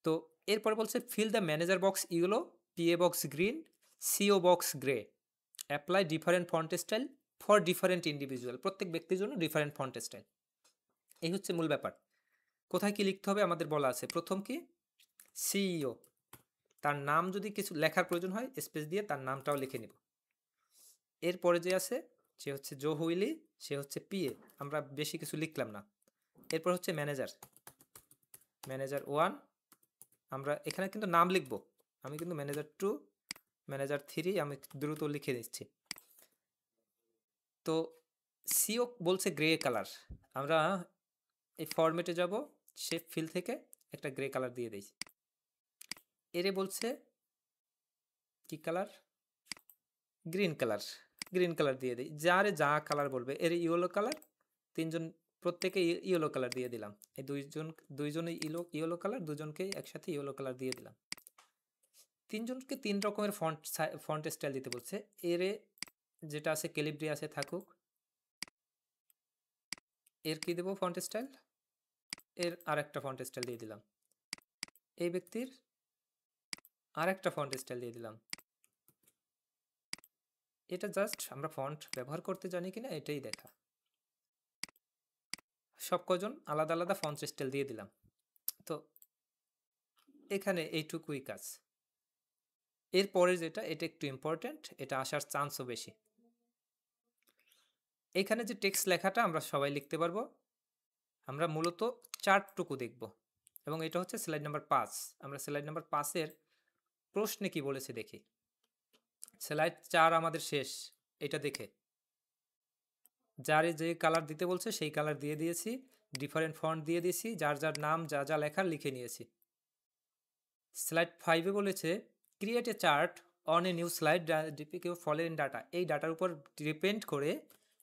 তো এরপরে বলছে fill the manager box yellow, PA box green, CO box grey, apply different font style for different individual. প্রত্যেক ব্যক্তির জন্য ডিফারেন্ট ফন্ট স্টাইল। এই হচ্ছে মূল ব্যাপার। কোথায় কি লিখতে হবে আমাদের বলা আছে। প্রথম কি, সিইও, তার নাম যদি কিছু লেখার প্রয়োজন হয় স্পেস দিয়ে তার নামটাও লিখে নিব। এরপরে যে আছে সে হচ্ছে জো হুইলি, সে হচ্ছে পিএ, আমরা বেশি কিছু লিখলাম না। এরপর হচ্ছে ম্যানেজার, ম্যানেজার 1, আমরা এখানে কিন্তু নাম লিখব। আমি কিন্তু ম্যানেজার 2, ম্যানেজার 3 আমি দ্রুত লিখে দিচ্ছি। তো সিও বলছে গ্রে কালার, আমরা এই ফরম্যাটে যাব, শেপ ফিল থেকে একটা গ্রে কালার দিয়ে দিই। এরে বলছে কি colour, green colour, green colour দিয়ে দিই। যারে যা কালার বলবে, এর ইয়েলো কালার, 3জন প্রত্যেকে ইয়েলো কালার দিয়ে দিলাম। এই দুইজনে ইয়েলো কালার, দুজনকে একসাথে ইয়েলো কালার দিয়ে দিলাম। 3জনকে 3 রকমের ফন্ট স্টাইল দিতে বলছে। এরে যেটা আছে ক্যালিব্রি আছে থাকুক, এর কি দেবো ফন্ট স্টাইল, এর আরেকটা ফন্ট স্টাইল দিয়ে দিলাম। এই ব্যক্তির আরেকটা ফন্ট স্টাইল দিয়ে দিলাম। এটা জাস্ট আমরা ফন্ট ব্যবহার করতে জানি কিনা এটাই দেখা। সব কজন আলাদা আলাদা ফন্ট স্টাইল দিয়ে দিলাম। তো এখানে এইটুকুই কাজ। এরপরে যেটা, এটা একটু ইম্পর্টেন্ট, এটা আসার চান্সও বেশি। এখানে যে টেক্সট লেখাটা আমরা সবাই লিখতে পারবো। আমরা মূলত 4টুকু দেখব, এবং এটা হচ্ছে স্লাইড নাম্বার 5। আমরা স্লাইড নাম্বার 5-এর প্রশ্নে কি বলেছে দেখি। স্লাইড 4 আমাদের শেষ, এটা দেখে যারে যে কালার দিতে বলছে সেই কালার দিয়ে দিয়েছি, ডিফারেন্ট ফন্ট দিয়ে দিয়েছি, যার যার নাম যা যা লেখার লিখে নিয়েছি। স্লাইড 5-এ বলেছে create a chart on a new slide কেউ ফলোইং ডাটা। এই ডাটার উপর ডিপেন্ড করে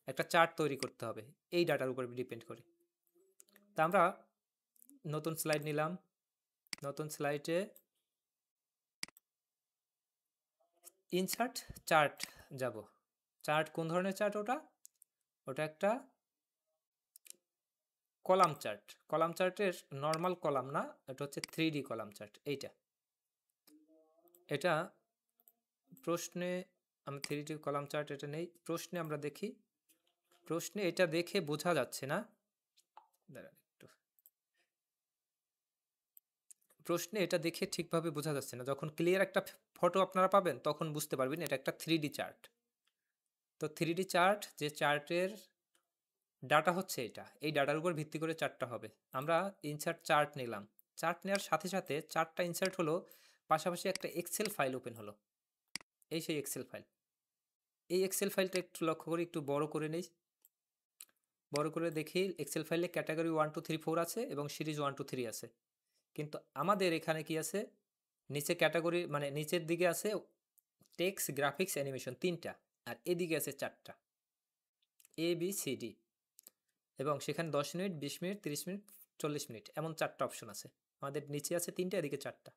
একটা চার্ট তৈরি করতে হবে, এই ডাটার উপর ডিপেন্ড করে। তা আমরা নতুন স্লাইড নিলাম, নতুন স্লাইডে ইনসার্ট চার্ট যাব। চার্ট কোন ধরনের চার্ট ওটা? ওটা একটা কলাম চার্ট। কলাম চার্টের নর্মাল কলাম না, এটা হচ্ছে 3D কলাম চার্ট। এটা প্রশ্নে আমি 3D কলাম চার্ট এটা নেই। প্রশ্নে আমরা দেখি, প্রশ্নে এটা দেখে বোঝা যাচ্ছে না। দাঁড়ান একটু, প্রশ্নে এটা দেখে ঠিকভাবে বোঝা যাচ্ছে না। যখন ক্লিয়ার একটা ফটো আপনারা পাবেন তখন বুঝতে পারবেন এটা একটা 3D চার্ট। তো 3D চার্ট, যে চার্টের ডাটা হচ্ছে এটা, এই ডাটার উপর ভিত্তি করে চার্টটা হবে। আমরা ইনসার্ট চার্ট নিলাম। চার্ট নেওয়ার সাথে সাথে চার্টটা ইনসার্ট হলো, পাশাপাশি একটা এক্সেল ফাইল ওপেন হলো। এই সেই এক্সেল ফাইল। এই এক্সেল ফাইলটা একটু লক্ষ্য করি, একটু বড় করে নেই। বড় করে দেখি এক্সেল ফাইলে ক্যাটাগরি 1 2 3 4 আছে এবং সিরিজ 1 2 3 আছে। কিন্তু আমাদের এখানে কি আছে, নিচে ক্যাটাগরি মানে নিচের দিকে আছে টেক্সট, গ্রাফিক্স, অ্যানিমেশন 3টা, আর এদিকে আছে 4টা, ABCD, এবং সেখানে 10 মিনিট, 20 মিনিট, 30 মিনিট, 40 মিনিট, এমন 4টা অপশন আছে। আমাদের নিচে আছে 3টা, এদিকে 4টা,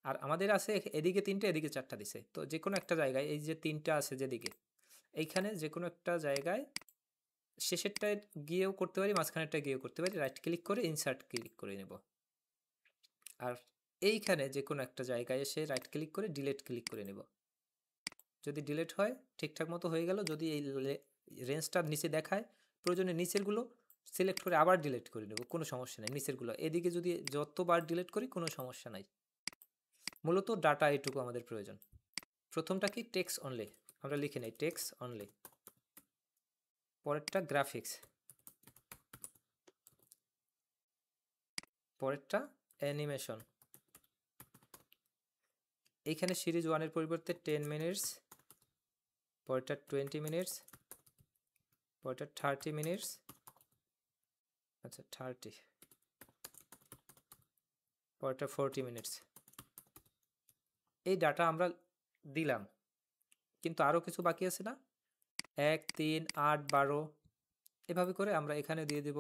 আর আমাদের আছে এদিকে 3টা, এদিকে 4টা দিছে। তো যে কোনো একটা জায়গায় এই যে 3টা আছে যেদিকে, এইখানে যে কোনো একটা জায়গায় শেষেরটায় গিয়েও করতে পারি, মাঝখানেরটা গিয়েও করতে পারি। রাইট ক্লিক করে ইনসার্ট ক্লিক করে নেব, আর এইখানে যে কোনো একটা জায়গায় এসে রাইট ক্লিক করে ডিলিট ক্লিক করে নেব। যদি ডিলিট হয় ঠিকঠাক মতো হয়ে গেল। যদি এই রেঞ্জটার নিচে দেখায়, প্রয়োজনে নিচেরগুলো সিলেক্ট করে আবার ডিলিট করে নেব, কোনো সমস্যা নেই। নিচেরগুলো এদিকে যদি যতবার ডিলিট করি কোনো সমস্যা নাই। মূলত ডাটা এটুকু আমাদের প্রয়োজন। প্রথমটা কি, টেক্সট অনলি, আমরা লিখে নেই টেক্সট অনলি। পরেরটা গ্রাফিক্স, পরেরটা অ্যানিমেশন। এইখানে সিরিজ 1-এর পরিবর্তে 10 মিনিটস, পরেরটা 20 মিনিটস, পরেরটা 30 মিনিটস, আচ্ছা 30, পরেরটা 40 মিনিটস। এই ডাটা আমরা দিলাম, কিন্তু আরও কিছু বাকি আছে না, 1 3 8 12, এভাবে করে আমরা এখানে দিয়ে দেব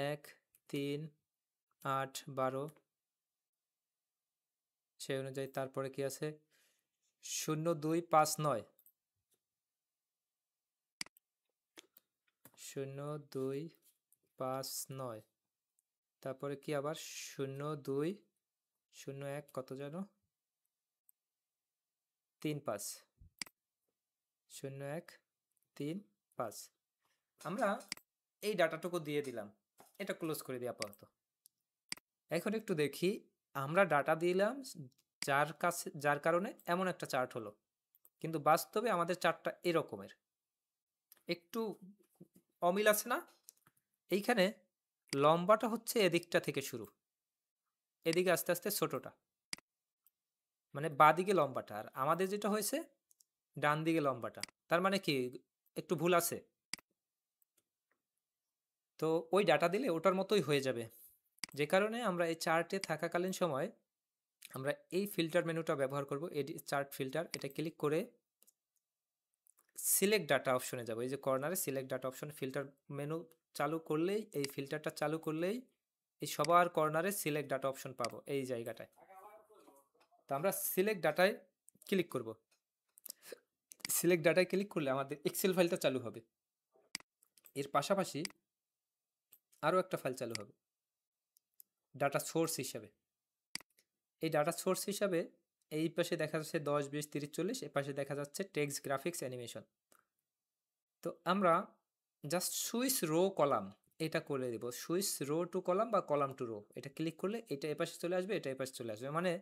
1 3 8 12। সেই অনুযায়ী তারপরে কি আছে, 0 2 5 9, 0 2 5 9, তারপরে কি আবার 0 2 0 1 কত যেন 3 5, 0 1 3 5। আমরা এই ডাটাটুকু দিয়ে দিলাম, এটা ক্লোজ করে দিই আপাতত। এখন একটু দেখি, আমরা ডাটা দিলাম যার কারণে এমন একটা চার্ট হলো, কিন্তু বাস্তবে আমাদের চার্টটা এরকমের। একটু অমিল আছে না? এইখানে লম্বাটা হচ্ছে এদিকটা থেকে শুরু, এদিকে আস্তে আস্তে ছোটটা, মানে বাদিকে লম্বাটা, আর আমাদের যেটা হয়েছে ডান দিকে লম্বাটা। তার মানে কি একটু ভুল আছে? তো ওই ডাটা দিলে ওটার মতোই হয়ে যাবে। যে কারণে আমরা এই চার্টে থাকাকালীন সময় আমরা এই ফিল্টার মেনুটা ব্যবহার করব, এডি চার্ট ফিল্টার। এটা ক্লিক করে সিলেক্ট ডাটা অপশনে যাব। এই যে কর্নারে select data option, filter menu চালু করলেই, এই ফিল্টারটা চালু করলেই এই সবার কর্নারে সিলেক্ট ডাটা অপশন পাবো এই জায়গাটায়। তো আমরা সিলেক্ট ডাটায় ক্লিক করব। সিলেক্ট ডাটায় ক্লিক করলে আমাদের এক্সেল ফাইলটা চালু হবে। এর পাশাপাশি আরও একটা ফাইল চালু হবে ডাটা সোর্স হিসাবে। এই ডাটা সোর্স হিসাবে এই পাশে দেখা যাচ্ছে 10 20 30 40, এ পাশে দেখা যাচ্ছে টেক্সট, গ্রাফিক্স, অ্যানিমেশন। তো আমরা জাস্ট সুইচ রো কলাম এটা করে দেব, সুইচ রো টু কলাম বা কলাম টু রো। এটা ক্লিক করলে এটা এপাশে চলে আসবে, এটা এপাশে চলে আসবে, মানে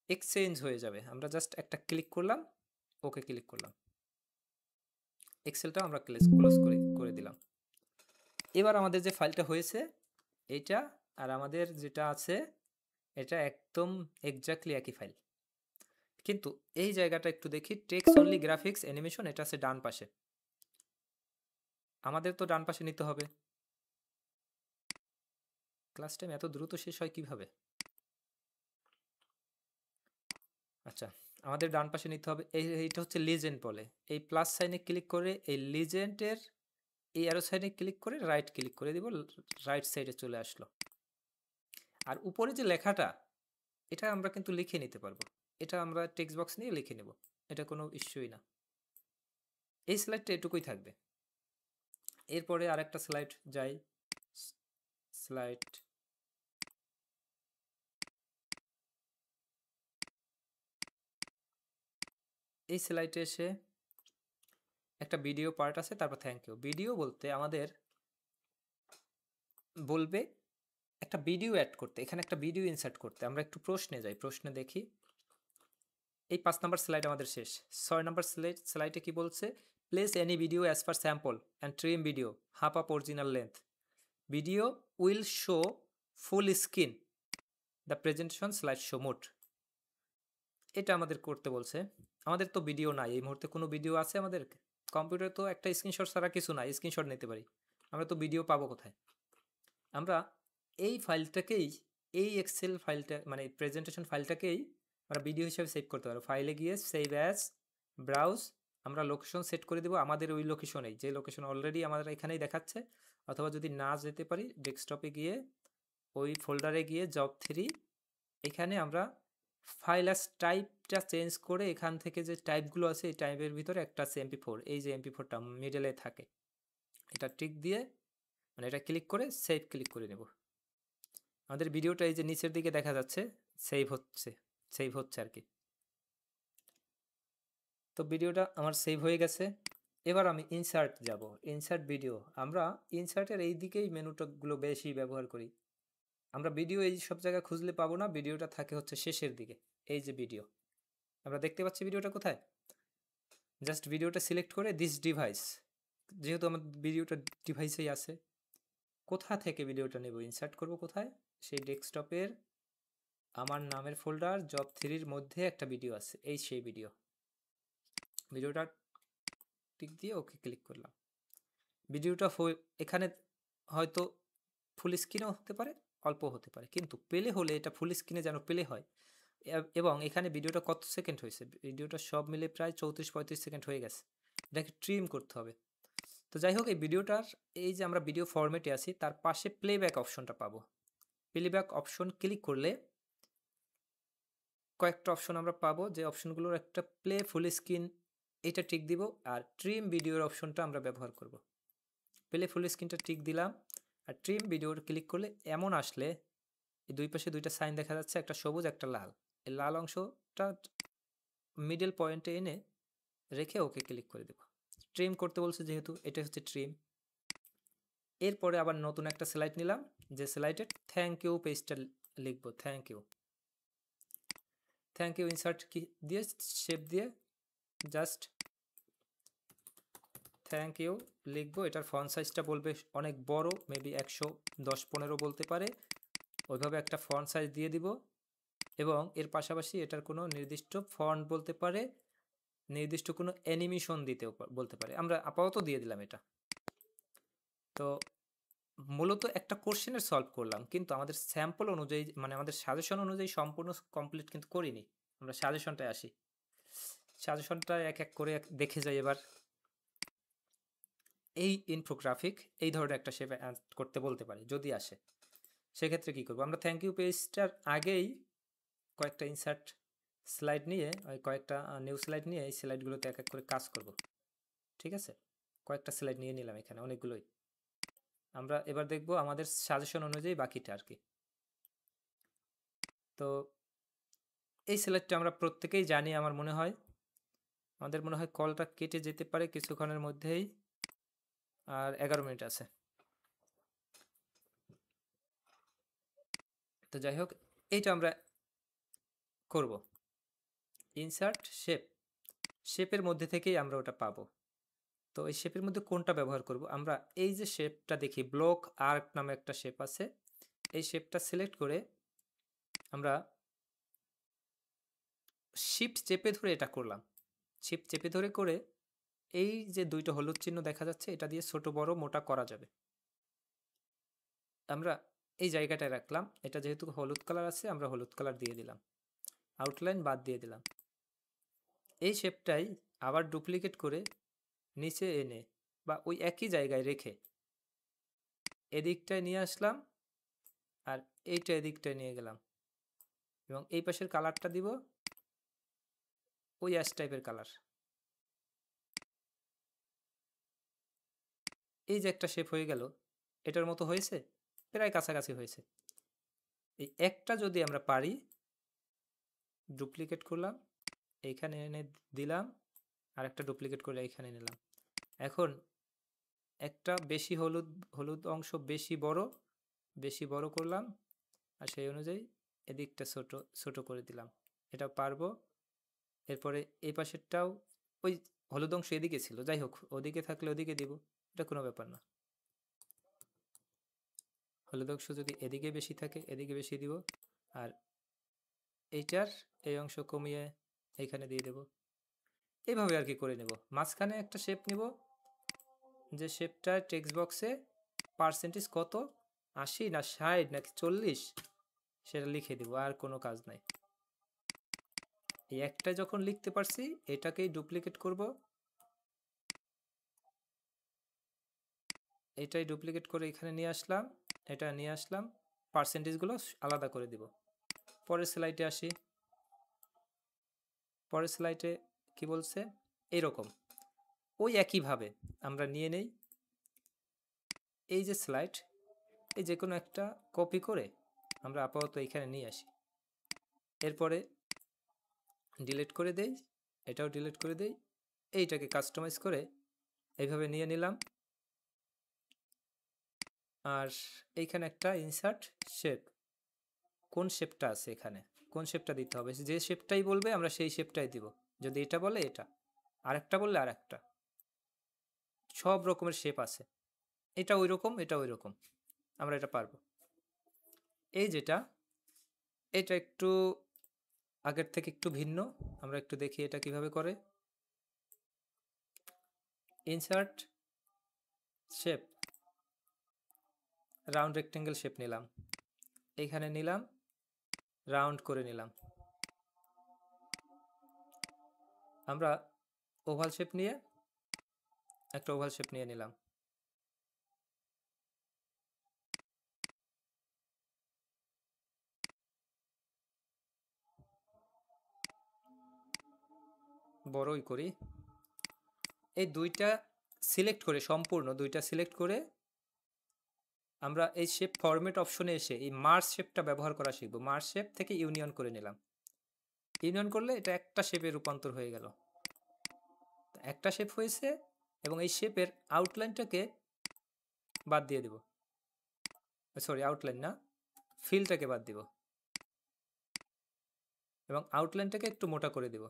এক্সচেঞ্জ হয়ে যাবে। আমরা জাস্ট একটা ক্লিক করলাম, ওকে ক্লিক করলাম, এক্সেলটা আমরা ক্লোজ করে দিলাম। এবার আমাদের যে ফাইলটা হয়েছে এইটা আর আমাদের যেটা আছে এটা একদম এক্স্যাক্টলি একই ফাইল। কিন্তু এই জায়গাটা একটু দেখি, টেক্সট অনলি, গ্রাফিক্স, অ্যানিমেশন, এটা আছে ডান পাশে। আমাদের তো ডান পাশে নিতে হবে। ক্লাস টাইম এত দ্রুত শেষ হয় কিভাবে? আচ্ছা, আমাদের ডান পাশে নিতে হবে। এইটা হচ্ছে লিজেন্ড বলে। এই প্লাস সাইনে ক্লিক করে এই লিজেন্ডের এই অ্যারো সাইনে ক্লিক করে রাইট ক্লিক করে দিব, রাইট সাইডে চলে আসলো। আর উপরে যে লেখাটা, এটা আমরা কিন্তু লিখে নিতে পারবো। এটা আমরা টেক্সট বক্স নিয়ে লিখে নেব। এটা কোনো ইস্যুই না। এই স্লাইডটা এটুকুই থাকবে। এরপরে আরেকটা স্লাইড যাই, স্লাইড এই স্লাইডে এসে একটা ভিডিও পার্ট আছে, তারপর থ্যাংক ইউ। ভিডিও বলতে আমাদের বলবে একটা ভিডিও অ্যাড করতে, এখানে একটা ভিডিও ইনসার্ট করতে। আমরা একটু প্রশ্নে যাই, প্রশ্নে দেখি। এই 5 নাম্বার স্লাইড আমাদের শেষ। 6 নাম্বার স্লাইডে কি বলছে? Place any video as per sample and trim video half up original length. Video will show full screen the presentation slide show mode. এটা আমাদের করতে বলছে। আমাদের তো ভিডিও নাই এই মুহূর্তে। কোনো ভিডিও আছে আমাদের কম্পিউটারে? তো একটা স্ক্রিনশট ছাড়া কিছু নাই, স্ক্রিনশট নিতে পারি। আমরা তো ভিডিও পাবো কোথায়? আমরা এই ফাইলটাকেই, এই এক্সেল ফাইলটা মানে প্রেজেন্টেশন ফাইলটাকেই আমরা ভিডিও হিসেবে সেভ করতে পারবো। ফাইলে গিয়ে সেভ অ্যাজ, ব্রাউজ, আমরা লোকেশন সেট করে দেবো আমাদের ওই লোকেশনেই, যে লোকেশন অলরেডি আমাদের এখানেই দেখাচ্ছে। অথবা যদি না যেতে পারি, ডেস্কটপে গিয়ে ওই ফোল্ডারে গিয়ে জব 3, এখানে আমরা ফাইল অ্যাজ টাইপটা চেঞ্জ করে এখান থেকে যে টাইপগুলো আছে এই টাইপের ভিতরে একটা আছে MP4, এই যে MP4টা মিডলে থাকে, এটা টিক দিয়ে মানে এটা ক্লিক করে সেভ ক্লিক করে নেব। আমাদের ভিডিওটা এই যে নিচের দিকে দেখা যাচ্ছে সেভ হচ্ছে আর কি। তো ভিডিওটা আমার সেভ হয়ে গেছে। এবার আমি ইনসার্ট যাব, ইনসার্ট ভিডিও। আমরা ইনসার্টের এই দিকেই মেনুটাগুলো বেশি ব্যবহার করি। আমরা ভিডিও এই সব জায়গায় খুঁজলে পাবো না, ভিডিওটা থাকে হচ্ছে শেষের দিকে। এই যে ভিডিও, আমরা দেখতে পাচ্ছি ভিডিওটা কোথায়। জাস্ট ভিডিওটা সিলেক্ট করে দিস ডিভাইস, যেহেতু আমার ভিডিওটা ডিভাইসেই আছে, কোথা থেকে ভিডিওটা নেব, ইনসার্ট করব কোথায়? সেই ডেস্কটপের আমার নামের ফোল্ডার জব 3-র মধ্যে একটা ভিডিও আছে, এই সেই ভিডিওটা টিক দিয়ে ওকে ক্লিক করলাম। ভিডিওটা এখানে হয়তো ফুল স্ক্রিনও হতে পারে, অল্প হতে পারে, কিন্তু প্লে হলে এটা ফুল স্ক্রিনে যেন প্লে হয়। এবং এখানে ভিডিওটা কত সেকেন্ড হয়েছে, ভিডিওটা সব মিলে প্রায় 34-35 সেকেন্ড হয়ে গেছে। এটাকে ট্রিম করতে হবে। তো যাই হোক, এই ভিডিওটার এই যে আমরা ভিডিও ফরম্যাটে আছি তার পাশে প্লেব্যাক অপশনটা পাবো। প্লেব্যাক অপশন ক্লিক করলে কয়েকটা অপশন আমরা পাবো, যে অপশনগুলোর একটা প্লে ফুল স্ক্রিন, এটা টিক দিব। আর ট্রিম ভিডিওর অপশনটা আমরা ব্যবহার করব। প্লে ফুল স্ক্রিনটা টিক দিলাম, আর ট্রিম ভিডিওর ক্লিক করলে এমন আসলে এই দুই পাশে দুইটা সাইন দেখা যাচ্ছে, একটা সবুজ একটা লাল। এই লাল অংশটা মিডল পয়েন্টে এনে রেখে ওকে ক্লিক করে দেব। ট্রিম করতে বলছে যেহেতু, এটা হচ্ছে ট্রিম। এরপরে আবার নতুন একটা স্লাইড নিলাম, যে স্লাইডে থ্যাংক ইউ পেজটা লিখবো। থ্যাংক ইউ ইনসার্ট কি দিয়ে শেপ দিয়ে জাস্ট থ্যাংক ইউ লিখবো। এটার ফন্ট সাইজটা বলবে অনেক বড়, মেবি 110-15 বলতে পারে। ওইভাবে একটা ফন্ট সাইজ দিয়ে দিব। এবং এর পাশাপাশি এটার কোনো নির্দিষ্ট ফন্ট বলতে পারে, নির্দিষ্ট কোনো অ্যানিমেশন দিতেও বলতে পারে। আমরা আপাতত দিয়ে দিলাম এটা। তো মূলত একটা কোশ্চেনের সলভ করলাম, কিন্তু আমাদের স্যাম্পল অনুযায়ী মানে আমাদের সাজেশন অনুযায়ী সম্পূর্ণ কমপ্লিট কিন্তু করিনি। আমরা সাজেশনটায় আসি, সাজেশনটা এক এক করে দেখে যাই এবার। এই ইনফোগ্রাফিক এই ধরনের একটা শেপ করতে বলতে পারে যদি আসে, সেক্ষেত্রে কি করব? আমরা থ্যাংক ইউ পেজটার আগেই কয়েকটা ইনসার্ট স্লাইড নিয়ে, ওই কয়েকটা নিউ স্লাইড নিয়ে এই স্লাইডগুলোতে এক এক করে কাজ করব। ঠিক আছে, কয়েকটা স্লাইড নিয়ে নিলাম, এখানে অনেকগুলোই। আমরা এবার দেখব আমাদের সাজেশন অনুযায়ী বাকিটা আর কি। তো এই স্লাইডটা আমরা প্রত্যেকেই জানি আমার মনে হয়। আমাদের মনে হয় কলটা কেটে যেতে পারে কিছুক্ষণের মধ্যেই, আর 11 মিনিট আছে। তো যাই হোক, এইটা আমরা করব ইনসার্ট শেপ। শেপের মধ্যে থেকেই আমরা ওটা পাবো। তো এই শেপের মধ্যে কোনটা ব্যবহার করব? আমরা এই যে শেপটা দেখি, ব্লক আর্ক নামে একটা শেপ আছে, এই শেপটা সিলেক্ট করে আমরা শিফট চেপে ধরে এটা করলাম। শিফট চেপে ধরে করে এই যে দুইটা হলুদ চিহ্ন দেখা যাচ্ছে, এটা দিয়ে ছোট বড় মোটা করা যাবে। আমরা এই জায়গাটায় রাখলাম, এটা যেহেতু হলুদ কালার আছে আমরা হলুদ কালার দিয়ে দিলাম, আউটলাইন বাদ দিয়ে দিলাম। এই শেপটাই আবার ডুপ্লিকেট করে নিচে এনে বা ওই একই জায়গায় রেখে এদিকটায় নিয়ে আসলাম, আর এইটা এদিকটায় নিয়ে গেলাম, এবং এই পাশের কালারটা দিব ওই অ্যাশ টাইপের কালার। এই যে একটা শেপ হয়ে গেল, এটার মতো হয়েছে, প্রায় কাছাকাছি হয়েছে। এই একটা যদি আমরা পারি, ডুপ্লিকেট করলাম, এইখানে এনে দিলাম, আর একটা ডুপ্লিকেট করে এইখানে নিলাম। এখন একটা বেশি হলুদ হলুদ অংশ বেশি বড় করলাম, আর সেই অনুযায়ী এদিকটা ছোট ছোট করে দিলাম। এটা পারবো। এরপরে এই পাশেরটাও ওই হলুদ অংশ এদিকে ছিল, যাই হোক ওদিকে থাকলে ওদিকে দিব, এটা কোনো ব্যাপার না। হলুদ অংশ যদি এদিকে বেশি থাকে এদিকে বেশি দিব, আর এইটার এই অংশ কমিয়ে এইখানে দিয়ে দেব। এইভাবে আর কি করে নেব। মাঝখানে একটা শেপ নিব, যে শেপটা টেক্সট বক্সে পার্সেন্টেজ কত, 80 না 60 নাকি 40, সেটা লিখে দিব, আর কোনো কাজ নাই। এই একটা যখন লিখতে পারছি, এটাকেই ডুপ্লিকেট করব, এটাই ডুপ্লিকেট করে এখানে নিয়ে আসলাম, এটা নিয়ে আসলাম, পার্সেন্টেজগুলো আলাদা করে দিব। পরের স্লাইডে আসি। পরের স্লাইডে কি বলছে, এইরকম ওই একইভাবে আমরা নিয়ে নেই এই যে স্লাইড, এই যে কোনো একটা কপি করে আমরা আপাতত এখানে নিয়ে আসি। এরপরে ডিলিট করে দেই, এটাও ডিলিট করে দেই, এইটাকে কাস্টমাইজ করে এইভাবে নিয়ে নিলাম। আর এইখানে একটা ইনসার্ট শেপ, কোন শেপটা আছে এখানে, কোন শেপটা দিতে হবে, যে শেপটাই বলবে আমরা সেই শেপটাই দিব। যদি এটা বলে এটা, আরেকটা বললে আরেকটা, সব রকমের শেপ আছে। এটা ওই রকম, এটা ওই রকম, আমরা এটা পারবো। এই যেটা, এটা একটু আগের থেকে একটু ভিন্ন, আমরা একটু দেখি এটা কিভাবে করে। Insert shape, round rectangle shape নিলাম, এইখানে নিলাম, রাউন্ড করে নিলাম। আমরা ওভাল শেপ নিয়ে একটা ওভাল শেপ নিয়ে নিলাম। বড়ই করি। এই দুইটা সিলেক্ট করে, সম্পূর্ণ দুইটা সিলেক্ট করে আমরা এই শেপ ফরম্যাট অপশনে এসে এই মার্জ শেপটা ব্যবহার করা শিখব। মার্জ শেপ থেকে ইউনিয়ন করে নিলাম। ইউনিয়ন করলে এটা একটা শেপে রূপান্তর হয়ে গেল, একটা শেপ হয়েছে। এবং এই শেপের আউটলাইনটাকে বাদ দিয়ে দেব, সরি আউটলাইন না, ফিলটাকে বাদ দিব, এবং আউটলাইনটাকে একটু মোটা করে দেব।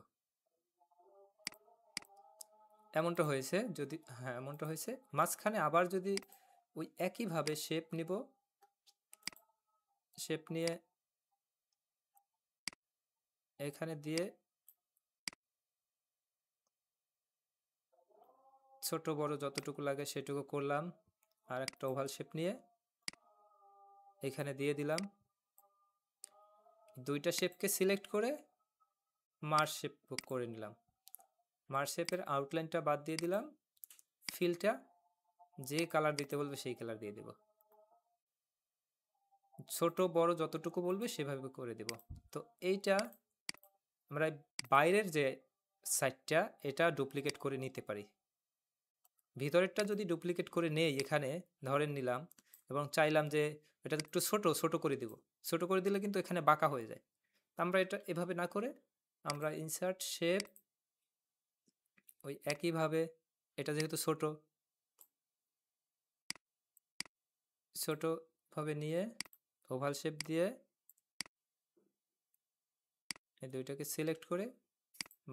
এমনটা হয়েছে, যদি হ্যাঁ এমনটা হয়েছে। মাঝখানে আবার যদি ওই একইভাবে শেপ নিব, শেপ নিয়ে এখানে দিয়ে ছোট বড় যতটুকু লাগে সেটুকু করলাম, আর একটা ওভাল শেপ নিয়ে এখানে দিয়ে দিলাম। দুইটা শেপকে সিলেক্ট করে মার্জ শেপ করে নিলাম। মার্জ শেপের আউটলাইনটা বাদ দিয়ে দিলাম, ফিলটা যে কালার দিতে বলবে সেই কালার দিয়ে দেব, ছোট বড় যতটুকু বলবে সেভাবে করে দেব। তো এইটা আমরা বাইরের যে সাইডটা, এটা ডুপ্লিকেট করে নিতে পারি। ভিতরেরটা যদি ডুপ্লিকেট করে নেই, এখানে ধরেন নিলাম এবং চাইলাম যে এটা একটু ছোট করে দিব, ছোট করে দিলে কিন্তু এখানে বাঁকা হয়ে যায়। আমরা এটা এভাবে না করে আমরা ইনসার্ট শেপ, ওই একইভাবে এটা যেহেতু ছোটভাবে নিয়ে ওভাল শেপ দিয়ে এই দুইটাকে সিলেক্ট করে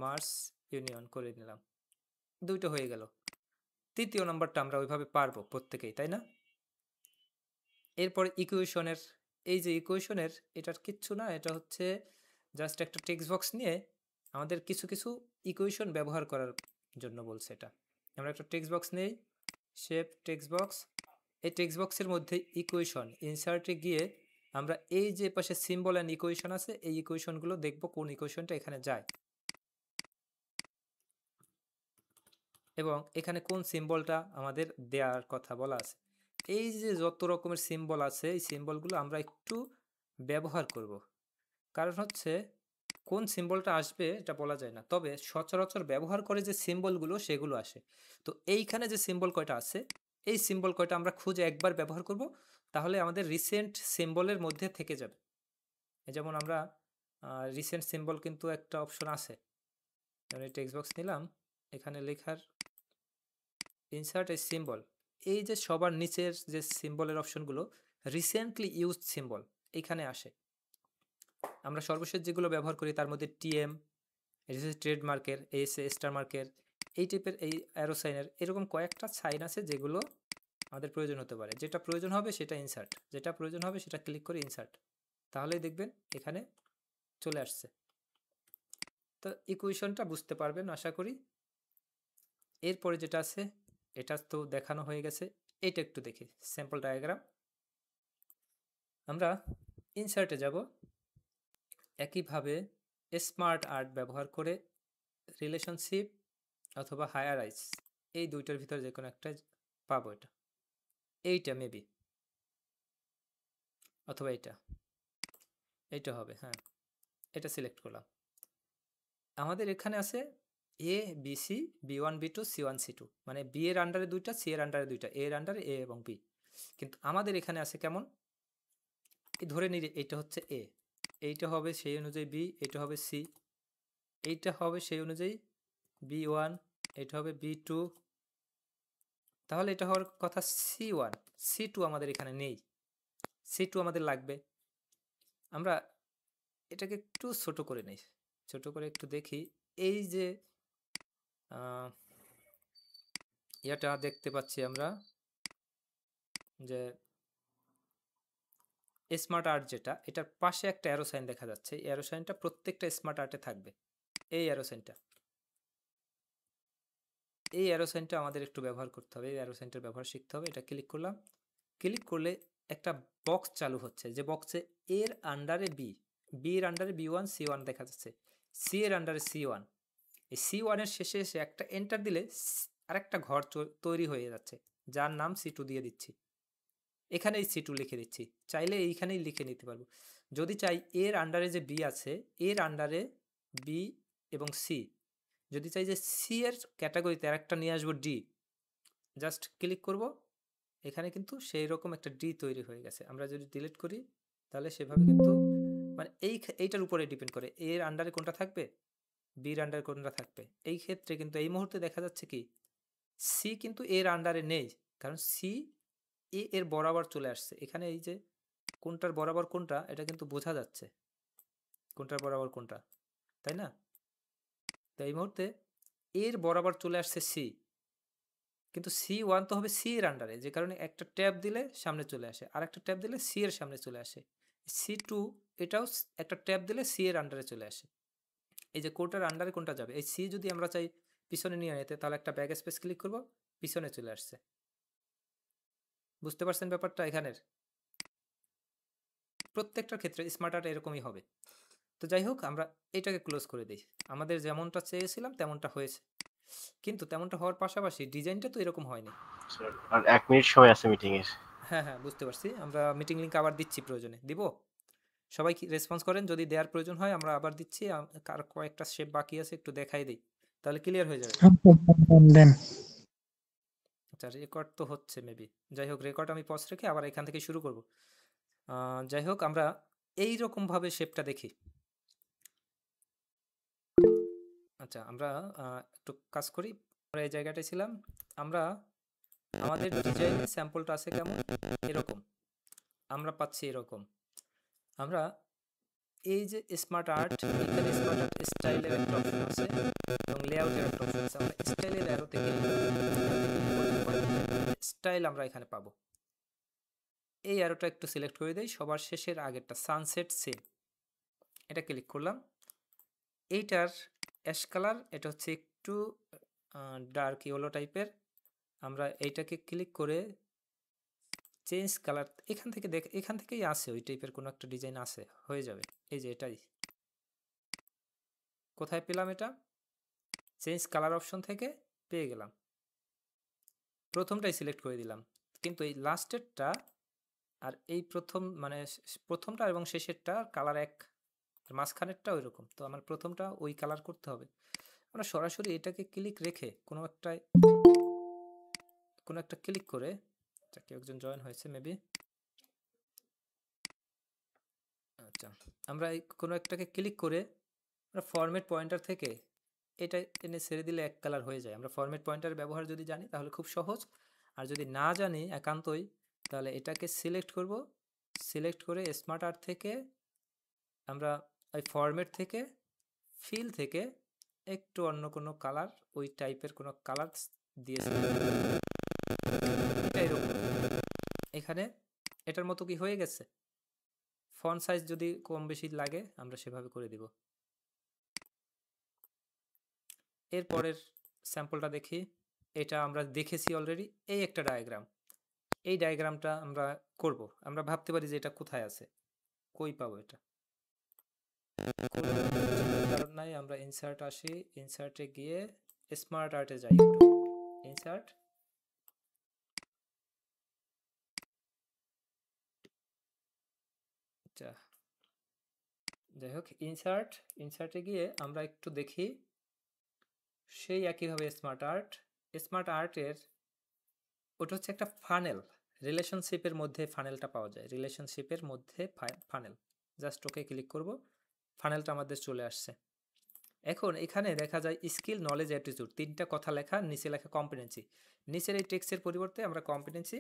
মার্জ ইউনিয়ন করে নিলাম, দুইটা হয়ে গেল। তৃতীয় নাম্বারটা আমরা ওইভাবে পারবো প্রত্যেকেই, তাই না? এরপর ইকুয়েশনের, এই যে ইকুয়েশনের, এটার কিচ্ছু না, এটা হচ্ছে জাস্ট একটা টেক্সট বক্স নিয়ে আমাদের কিছু কিছু ইকুয়েশন ব্যবহার করার জন্য বলছে। এটা আমরা একটা টেক্সট বক্স নেই, শেপ টেক্সট বক্স, এই টেক্সট বক্সের মধ্যে ইকুয়েশন ইনসার্টে গিয়ে আমরা এই যে পাশে সিম্বল অ্যান্ড ইকুয়েশন আছে, এই ইকুয়েশনগুলো দেখব কোন ইকুয়েশনটা এখানে যায় এবং এখানে কোন সিম্বলটা আমাদের দেওয়ার কথা বলা আছে। এই যে যত রকমের সিম্বল আছে, এই সিম্বলগুলো আমরা একটু ব্যবহার করব। কারণ হচ্ছে কোন সিম্বলটা আসবে এটা বলা যায় না, তবে সচরাচর ব্যবহার করে যে সিম্বলগুলো সেগুলো আসে। তো এইখানে যে সিম্বল কয়টা আছে, এই সিম্বল কয়টা আমরা খুঁজে একবার ব্যবহার করব, তাহলে আমাদের রিসেন্ট সিম্বলের মধ্যে থেকে যাবে। যেমন আমরা রিসেন্ট সিম্বল কিন্তু একটা অপশন আছে, যেমন এই টেক্সট বক্স নিলাম, এখানে লেখার ইনসার্ট এ সিম্বল, এই যে সবার নিচের যে সিম্বলের অপশনগুলো রিসেন্টলি ইউজড সিম্বল এখানে আসে। আমরা সর্বশেষ যেগুলো ব্যবহার করি তার মধ্যে টিএম, ট্রেডমার্কের, এস স্টার মার্কের, এই টাইপের, এই অ্যারো সাইনের, এরকম কয়েকটা সাইন আছে যেগুলো আমাদের প্রয়োজন হতে পারে। যেটা প্রয়োজন হবে সেটা ইনসার্ট, যেটা প্রয়োজন হবে সেটা ক্লিক করে ইনসার্ট, তাহলেই দেখবেন এখানে চলে আসছে। তো ইকুয়েশনটা বুঝতে পারবেন আশা করি। এরপরে যেটা আছে এটা তো দেখানো হয়ে গেছে, এটা একটু দেখি স্যাম্পল ডায়াগ্রাম। আমরা ইনসার্টে যাব, একইভাবে স্মার্ট আর্ট ব্যবহার করে রিলেশনশিপ অথবা হায়ারাইজ, এই দুইটার ভিতরে যে কোনো একটা পাবো। এইটা মেবি, অথবা এইটা হবে, হ্যাঁ এটা সিলেক্ট করলাম। আমাদের এখানে আছে A B C, B1 B2 C1 C2, মানে বি এর আন্ডারে দুইটা, সি এর আন্ডারে দুইটা, এ এর আন্ডারে এ এবং বি। কিন্তু আমাদের এখানে আছে কেমন, ধরে নিই এইটা হচ্ছে এ, এইটা হবে সেই অনুযায়ী বি, এইটা হবে সি, এইটা হবে সেই অনুযায়ী B1, এটা হবে B2, তাহলে এটা হওয়ার কথা C1, C2 আমাদের এখানে নেই, C2 আমাদের লাগবে। আমরা এটাকে একটু ছোট করে নিই, ছোট করে একটু দেখি। এই যে এটা দেখতে পাচ্ছি আমরা যে স্মার্ট আর্ট যেটা, এটার পাশে একটা অ্যারো সাইন দেখা যাচ্ছে, এই অ্যারো সাইনটা প্রত্যেকটা স্মার্ট আর্টে থাকবে। এই অ্যারো সাইনটা, এই অ্যারো সাইনটা আমাদের একটু ব্যবহার করতে হবে, এই অ্যারো সাইনটার ব্যবহার শিখতে হবে। এটা ক্লিক করলাম, ক্লিক করলে একটা বক্স চালু হচ্ছে, যে বক্সে এর আন্ডারে বি, বি এর আন্ডারে B1 C1 দেখা যাচ্ছে, সি এর আন্ডারে C1, এই C1 এর শেষে এসে একটা এন্টার দিলে আরেকটা ঘর তৈরি হয়ে যাচ্ছে, যার নাম C2 দিয়ে দিচ্ছি। এখানেই C2 লিখে দিচ্ছি, চাইলে এইখানেই লিখে নিতে পারবো। যদি চাই এর আন্ডারে যে বি আছে, এর আন্ডারে বি এবং সি, যদি চাই যে সি এর ক্যাটাগরিতে আরেকটা নিয়ে আসবো ডি, জাস্ট ক্লিক করব, এখানে কিন্তু সেই রকম একটা ডি তৈরি হয়ে গেছে। আমরা যদি ডিলিট করি তাহলে সেভাবে কিন্তু, মানে এইটার উপরে ডিপেন্ড করে এর আন্ডারে কোনটা থাকবে, বির আন্ডারে কোনটা থাকবে। এই ক্ষেত্রে কিন্তু এই মুহূর্তে দেখা যাচ্ছে কি সি কিন্তু এর আন্ডারে নেই, কারণ সি এর বরাবর চলে আসছে। এখানে এই যে কোনটার বরাবর কোনটা এটা কিন্তু বোঝা যাচ্ছে, কোনটার বরাবর কোনটা, তাই না? তো এই মুহূর্তে এর বরাবর চলে আসছে সি, কিন্তু C1 তো হবে সি এর আন্ডারে, যে কারণে একটা ট্যাব দিলে সামনে চলে আসে, আর একটা ট্যাব দিলে সি এর সামনে চলে আসে। C2 এটাও একটা ট্যাব দিলে সি এর আন্ডারে চলে আসে। এই যে কোনটার আন্ডারে কোনটা যাবে, এই সি যদি আমরা চাই পিছনে নিয়ে নিতে, তাহলে একটা ব্যাক স্পেস ক্লিক করব, পিছনে চলে আসছে। বুঝতে পারছেন ব্যাপারটা? এখানের প্রত্যেকটার ক্ষেত্রে স্মার্ট আর্ট এরকমই হবে। তো যাই হোক, আমরা এটাকে ক্লোজ করে দিই। আমাদের যেমনটা চেয়েছিলাম তেমনটা হয়েছে, কিন্তু তেমনটা হওয়ার পাশাপাশি ডিজাইনটা তো এরকম হয়নি। আর 1 মিনিট সময় আছে মিটিং এর। হ্যাঁ হ্যাঁ, বুঝতে পারছি। আমরা মিটিং লিঙ্ক আবার দিচ্ছি, প্রয়োজনে দিব। সবাই কি রেসপন্স করেন, যদি দেওয়ার প্রয়োজন হয় আমরা আবার দিচ্ছি। কার কয়েকটা শেপ বাকি আছে একটু দেখাই দিই, তাহলে ক্লিয়ার হয়ে যাবে। দেন। আচ্ছা, রেকর্ড তো হচ্ছে মেবি। যাই হোক, রেকর্ড আমি পজ রেখে আবার এখান থেকে শুরু করব। যাই হোক, আমরা এই রকমভাবে শেপটা দেখি। আচ্ছা, আমরা একটু কাজ করি। আমরা এই জায়গাটায় ছিলাম, আমরা আমাদের ডিজাইনের স্যাম্পলটা আছে কেমন, এরকম আমরা পাচ্ছি। এরকম আমরা এই যে স্মার্ট আর্ট, এখানে স্মার্ট আর্ট স্টাইলের একটা অপশন আছে এবং লেআউটের একটা অপশন আছে। আমরা স্টাইলের অ্যারো থেকে স্টাইল আমরা এখানে পাবো। এই অ্যারোটা একটু সিলেক্ট করে দেই, সবার শেষের আগেরটা সানসেট সিন, এটা ক্লিক করলাম। এইটার অ্যাশ কালার, এটা হচ্ছে একটু ডার্ক ইয়েলো টাইপের। আমরা এইটাকে ক্লিক করে চেঞ্জ কালার, এখান থেকে এখান থেকেই আসে ওই টাইপের কোনো একটা ডিজাইন আছে, হয়ে যাবে। এই যে এটাই, কোথায় পেলাম এটা, চেঞ্জ কালার অপশন থেকে পেয়ে গেলাম। প্রথমটাই সিলেক্ট করে দিলাম, কিন্তু এই লাস্টেরটা আর এই প্রথম, মানে প্রথমটা এবং শেষেরটা কালার এক আর মাঝখানেরটা ওইরকম। তো আমার প্রথমটা ওই কালার করতে হবে। আমরা সরাসরি এটাকে ক্লিক রেখে কোনো একটা ক্লিক করে, কেউ একজন জয়েন হয়েছে মেবি। আচ্ছা, আমরা কোনো একটাকে ক্লিক করে আমরা ফরম্যাট পয়েন্টার থেকে এটা এনে ছেড়ে দিলে এক কালার হয়ে যায়। আমরা ফরম্যাট পয়েন্টার ব্যবহার যদি জানি তাহলে খুব সহজ, আর যদি না জানি একান্তই তাহলে এটাকে সিলেক্ট করব। সিলেক্ট করে স্মার্ট আর্ট থেকে আমরা ওই ফরম্যাট থেকে ফিল থেকে একটু অন্য কোনো কালার, ওই টাইপের কোনো কালার দিয়েছি। এটা এরকম এখানে এটার মতো কি হয়ে গেছে। ফন্ট সাইজ যদি কম বেশি লাগে আমরা সেভাবে করে দিব। এরপরের স্যাম্পলটা দেখি। এটা আমরা দেখেছি অলরেডি, এই একটা ডায়াগ্রাম। এই ডায়াগ্রামটা আমরা করব। আমরা ভাবতে পারি যে এটা কোথায় আছে, কই পাবো এটা। কারণ নাই, আমরা ইনসার্ট আসি, ইনসার্টে গিয়ে স্মার্ট আর্টে যাই। একটু ইনসার্ট, আচ্ছা যাই হোক ইনসার্টে গিয়ে আমরা একটু দেখি সেই একইভাবে স্মার্ট আর্টের ওটা হচ্ছে একটা ফানেল। রিলেশনশিপের মধ্যে ফানেলটা পাওয়া যায়, রিলেশনশিপের মধ্যে ফানেল। জাস্ট ওকে ক্লিক করব, ফানেলটা আমাদের চলে আসছে। এখন এখানে দেখা যায় স্কিল, নলেজ, অ্যাটিটিউড, তিনটা কথা লেখা, নিচে লেখা কম্পিটেন্সি। নিচের এই টেক্সটের পরিবর্তে আমরা কম্পিটেন্সি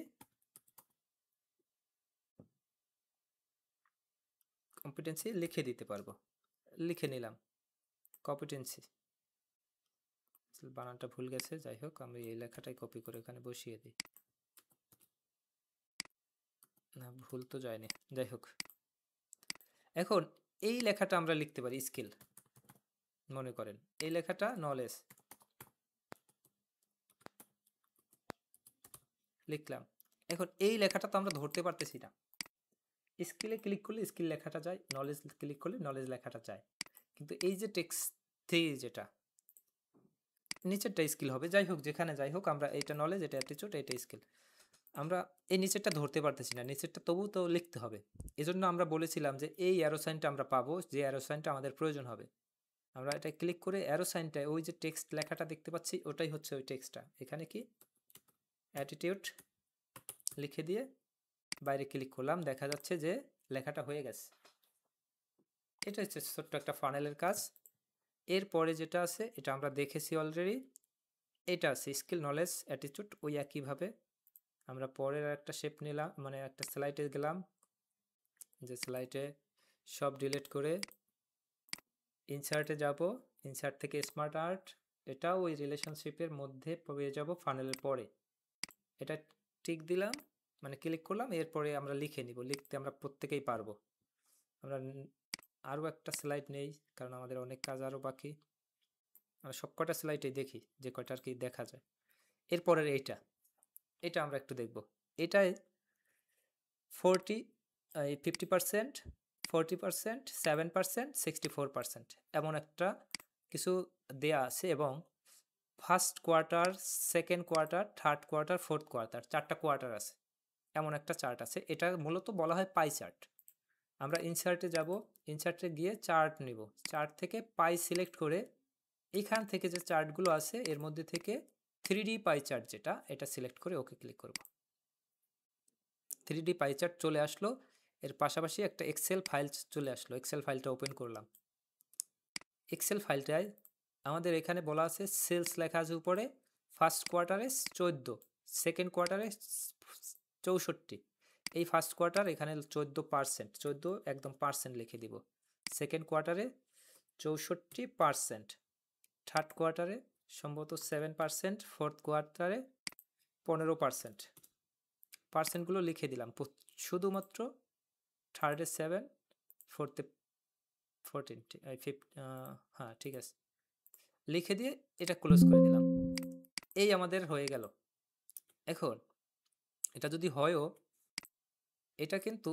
লিখে দিতে পারবো। লিখে নিলাম কম্পিটেন্সি, বানানটা ভুল গেছে, যাই হোক আমি এই লেখাটাই কপি করে এখানে বসিয়ে দিই। না, ভুল তো যায়নি, যাই হোক। এখন এই লেখাটা আমরা লিখতে পারি স্কিল, মনে করেন এই লেখাটা নলেজ লিখলাম। এখন এই লেখাটা তো আমরা ধরতে পারতেছি না। স্কিলে ক্লিক করলে স্কিল লেখাটা যায়, নলেজ ক্লিক করলে নলেজ লেখাটা যায়, কিন্তু এই যে টেক্সট যেটা নিচেরটা স্কিল হবে। যাই হোক, যেখানে যাই হোক, আমরা এইটা নলেজ, এটা অ্যাটিটিউড, এটা স্কিল। আমরা এই নিচেরটা ধরতে পারতেছি না, নিচেরটা তবু তো লিখতে হবে। এজন্য আমরা বলেছিলাম যে এই অ্যারো সাইনটা আমরা পাবো, যে অ্যারো সাইনটা আমাদের প্রয়োজন হবে। আমরা এটা ক্লিক করে অ্যারো সাইনটায় ওই যে টেক্সট লেখাটা দেখতে পাচ্ছি ওটাই হচ্ছে ওই টেক্সটটা। এখানে কি অ্যাটিটিউড লিখে দিয়ে বাইরে ক্লিক করলাম, দেখা যাচ্ছে যে লেখাটা হয়ে গেছে। এটা হচ্ছে ছোট্ট একটা ফানেলের কাজ। এরপরে যেটা আছে এটা আমরা দেখেছি অলরেডি, এটা আছে স্কিল, নলেজ, অ্যাটিটিউড। ওই একইভাবে আমরা পরের একটা শেপ নিলাম, মানে একটা স্লাইডে গেলাম, যে স্লাইডে সব ডিলিট করে ইনসার্টে যাব। ইনসার্ট থেকে স্মার্ট আর্ট, এটাও ওই রিলেশনশিপের মধ্যে পেয়ে যাব ফানেলের পরে। এটা টিক দিলাম, মানে ক্লিক করলাম। এরপরে আমরা লিখে নিব, লিখতে আমরা প্রত্যেকেই পারবো। আমরা আরও একটা স্লাইড নেই, কারণ আমাদের অনেক কাজ আরও বাকি। আমরা সবকটা স্লাইডেই দেখি যে কয়টা আর কি দেখা যায়। এরপরের এটা আমরা একটু দেখব। এটায় 50%, 40%, 7%, 64% এমন একটা কিছু দেয়া আছে, এবং first quarter, second quarter, third quarter, fourth quarter, 4টা কোয়ার্টার আছে, এমন একটা চার্ট আছে। এটা মূলত বলা হয় পাই চার্ট। আমরা ইনসার্টে যাব, ইনসার্টে গিয়ে চার্ট নিব, চার্ট থেকে পাই সিলেক্ট করে এইখান থেকে যে চার্টগুলো আছে এর মধ্যে থেকে 3D পাই চার্ট যেটা, এটা সিলেক্ট করে ওকে ক্লিক করব। 3D পাই চার্ট চলে আসলো। এর পাশাপাশি একটা এক্সেল ফাইল চলে আসলো। এক্সেল ফাইলটা ওপেন করলাম। এক্সেল ফাইলটায় আমাদের এখানে বলা আছে সেলস লেখা আছে উপরে, ফার্স্ট কোয়ার্টারে 14, সেকেন্ড কোয়ার্টারে 64। এই ফার্স্ট কোয়ার্টার এখানে 14%, 14 একদম পার্সেন্ট লিখে দিব। সেকেন্ড কোয়ার্টারে 64%, থার্ড কোয়ার্টারে সম্ভবত 7%, ফোর্থ কোয়ার্টারে 15%। পার্সেন্টগুলো লিখে দিলাম। শুধুমাত্র থার্ডে 7, ফোর্থে 14, হ্যাঁ ঠিক আছে, লিখে দিয়ে এটা ক্লোজ করে দিলাম। এই আমাদের হয়ে গেল। এখন এটা যদি হয়ও, এটা কিন্তু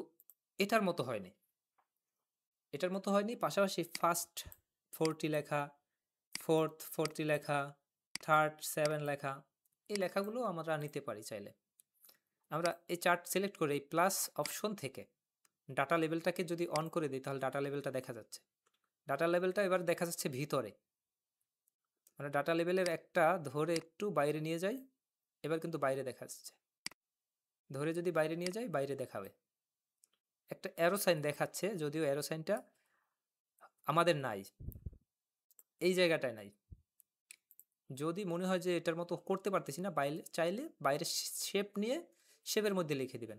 এটার মতো হয়নি, পাশাপাশি ফার্স্ট 40 লেখা, ফোর্থ 40 লেখা, থার্ড 7 লেখা, এই লেখাগুলো আমরা নিতে পারি চাইলে। আমরা এই চার্ট সিলেক্ট করে এই প্লাস অপশন থেকে ডাটা লেভেলটাকে যদি অন করে দিই তাহলে ডাটা লেভেলটা দেখা যাচ্ছে। ডাটা লেভেলটা এবার দেখা যাচ্ছে ভিতরে, মানে ডাটা লেভেলের একটা ধরে একটু বাইরে নিয়ে যাই, এবার কিন্তু বাইরে দেখা যাচ্ছে। ধরে যদি বাইরে নিয়ে যাই বাইরে দেখাবে। একটা অ্যারো সাইন দেখাচ্ছে, যদিও অ্যারো সাইনটা আমাদের নাই, এই জায়গাটায় নাই। যদি মনে হয় যে এটার মতো করতে পারতেছি না, বাইরে চাইলে বাইরে শেপ নিয়ে শেপের মধ্যে লিখে দিবেন।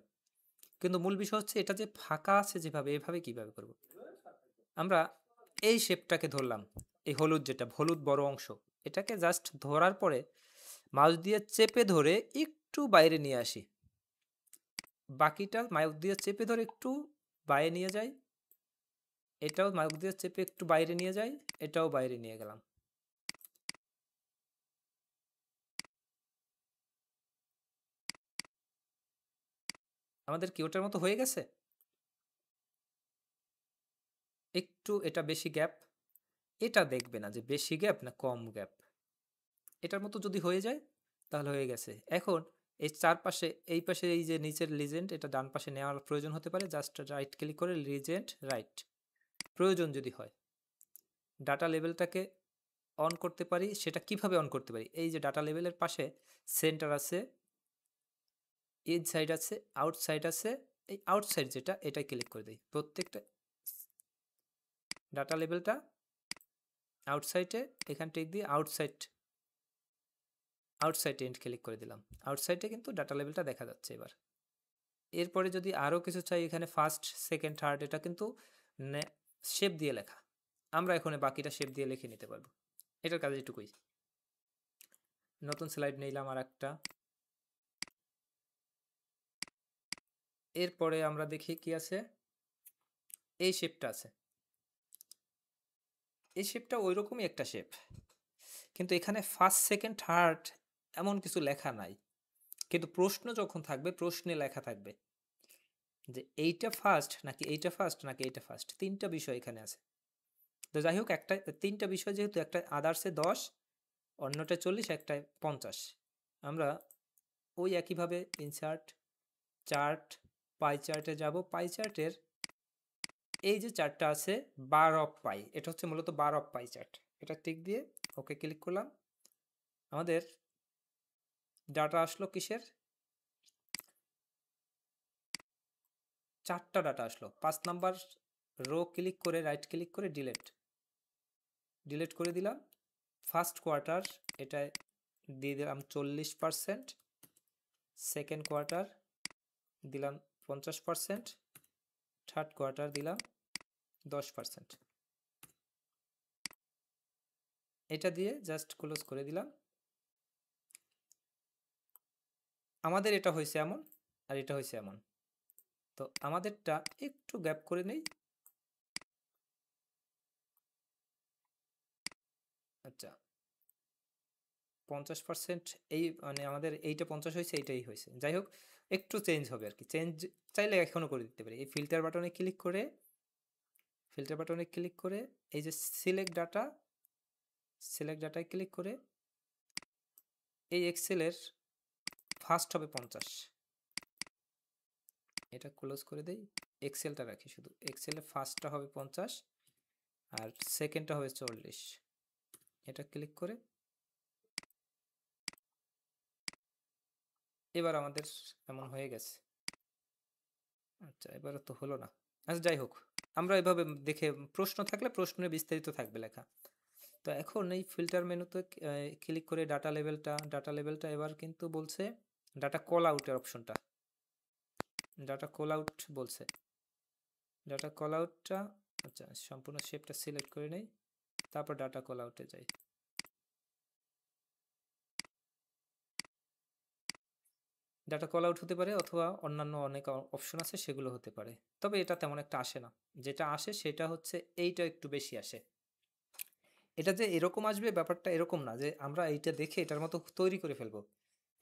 কিন্তু মূল বিষয় হচ্ছে এটা যে ফাঁকা আছে যেভাবে, এভাবে কিভাবে করব। আমরা এই শেপটাকে ধরলাম, এই হলুদ যেটা হলুদ বড় অংশ, এটাকে জাস্ট ধরার পরে মাউস দিয়ে চেপে ধরে একটু বাইরে নিয়ে আসি। বাকিটা মাউস দিয়ে চেপে ধরে একটু বাইরে নিয়ে যাই, এটাও মাউস দিয়ে চেপে একটু বাইরে নিয়ে যাই, এটাও বাইরে নিয়ে গেলাম। আমাদের কি ওটার মতো হয়ে গেছে? একটু এটা বেশি গ্যাপ, এটা দেখবে না যে বেশি গ্যাপ না কম গ্যাপ, এটার মতো যদি হয়ে যায় তাহলে হয়ে গেছে। এখন এই চারপাশে, এই পাশে এই যে নিচের লিজেন্ড, এটা ডান পাশে নেওয়ার প্রয়োজন হতে পারে, জাস্ট রাইট ক্লিক করে লিজেন্ড রাইট, প্রয়োজন যদি হয়। ডাটা লেভেলটাকে অন করতে পারি, সেটা কিভাবে অন করতে পারি? এই যে ডাটা লেভেলের পাশে সেন্টার আছে, ইন সাইড আছে, আউটসাইড আছে, এই আউটসাইড যেটা, এটাই ক্লিক করে দিই। প্রত্যেকটা ডাটা লেভেলটা আউটসাইডে, এখান টেক দিয়ে আউটসাইড এন্ড ক্লিক করে দিলাম। আউটসাইডে কিন্তু ডাটা লেভেলটা দেখা যাচ্ছে এবার। এরপরে যদি আরও কিছু চাই, এখানে ফার্স্ট সেকেন্ড থার্ড, এটা কিন্তু শেপ দিয়ে লেখা, আমরা এখন বাকিটা শেপ দিয়ে লিখে নিতে পারবো। এটার কাজ এটুকুই। নতুন স্লাইড নিলাম আর একটা। এরপরে আমরা দেখি কি আছে, এই শেপটা আছে, এই শেপটা ওই রকমই একটা শেপ, কিন্তু এখানে ফার্স্ট সেকেন্ড থার্ড এমন কিছু লেখা নাই। কিন্তু প্রশ্ন যখন থাকবে, প্রশ্নে লেখা থাকবে যে এইটা ফার্স্ট নাকি এইটা ফার্স্ট নাকি এইটা ফার্স্ট, তিনটা বিষয় এখানে আছে। তো যাই হোক, একটা তিনটা বিষয় যেহেতু, একটা আদার্সে 10, অন্যটা 40, একটায় 50, আমরা ওই একইভাবে ইনসার্ট চার্ট, পাই চার্টে যাব। পাই চার্টের এই যে চার্টটা আছে বার অফ পাই, এটা হচ্ছে মূলত বার অফ পাই চার্ট, এটা টিক দিয়ে ওকে ক্লিক করলাম। আমাদের ডাটা আসলো কিসের? 4টা ডাটা আসলো। 5 নাম্বার রো ক্লিক করে রাইট ক্লিক করে ডিলিট করে দিলাম। ফার্স্ট কোয়ার্টার এটা দিয়ে দিলাম 40%, সেকেন্ড কোয়ার্টার দিলাম 50%, থার্ড কোয়ার্টার দিলাম 10%। এটা দিয়ে জাস্ট ক্লোজ করে দিলাম। আমাদের এটা হয়েছে এমন, আর এটা হয়েছে এমন। তো আমাদেরটা একটু গ্যাপ করে নেই। আচ্ছা, 50%, এই মানে আমাদের এইটা 50 হয়েছে, এইটাই হয়েছে। যাই হোক, একটু চেঞ্জ হবে আর কি, চেঞ্জ চাইলে এখনও করে দিতে পারি। এই ফিল্টার বাটনে ক্লিক করে, এই যে সিলেক্ট ডাটায় ক্লিক করে এই এক্সেলের ফার্স্ট হবে 50, এটা ক্লোজ করে দেই। এক্সেলটা রাখি, শুধু এক্সেলের ফার্স্টটা হবে 50 আর সেকেন্ডটা হবে 40, এটা ক্লিক করে এবার আমাদের এমন হয়ে গেছে। আচ্ছা, এবারে তো হলো না। আচ্ছা, যাই হোক, আমরা এভাবে দেখে, প্রশ্ন থাকলে প্রশ্নে বিস্তারিত থাকবে লেখা। তো এখন এই ফিল্টার মেনুতে ক্লিক করে ডাটা লেভেলটা এবার কিন্তু বলছে ডাটা কল আউটের অপশনটা, ডাটা কল আউট বলছে। ডাটা কল আউটটা, আচ্ছা সম্পূর্ণ শেপটা সিলেক্ট করে নেই, তারপর ডাটা কল আউটে যাই। ডাটা কল আউট হতে পারে, অথবা অন্যান্য অনেক অপশন আছে, সেগুলো হতে পারে। তবে এটা তেমন একটা আসে না, যেটা আসে সেটা হচ্ছে এইটা একটু বেশি আসে। এটা যে এরকম আসবে ব্যাপারটা এরকম না, যে আমরা এইটা দেখে এটার মতো তৈরি করে ফেলবো।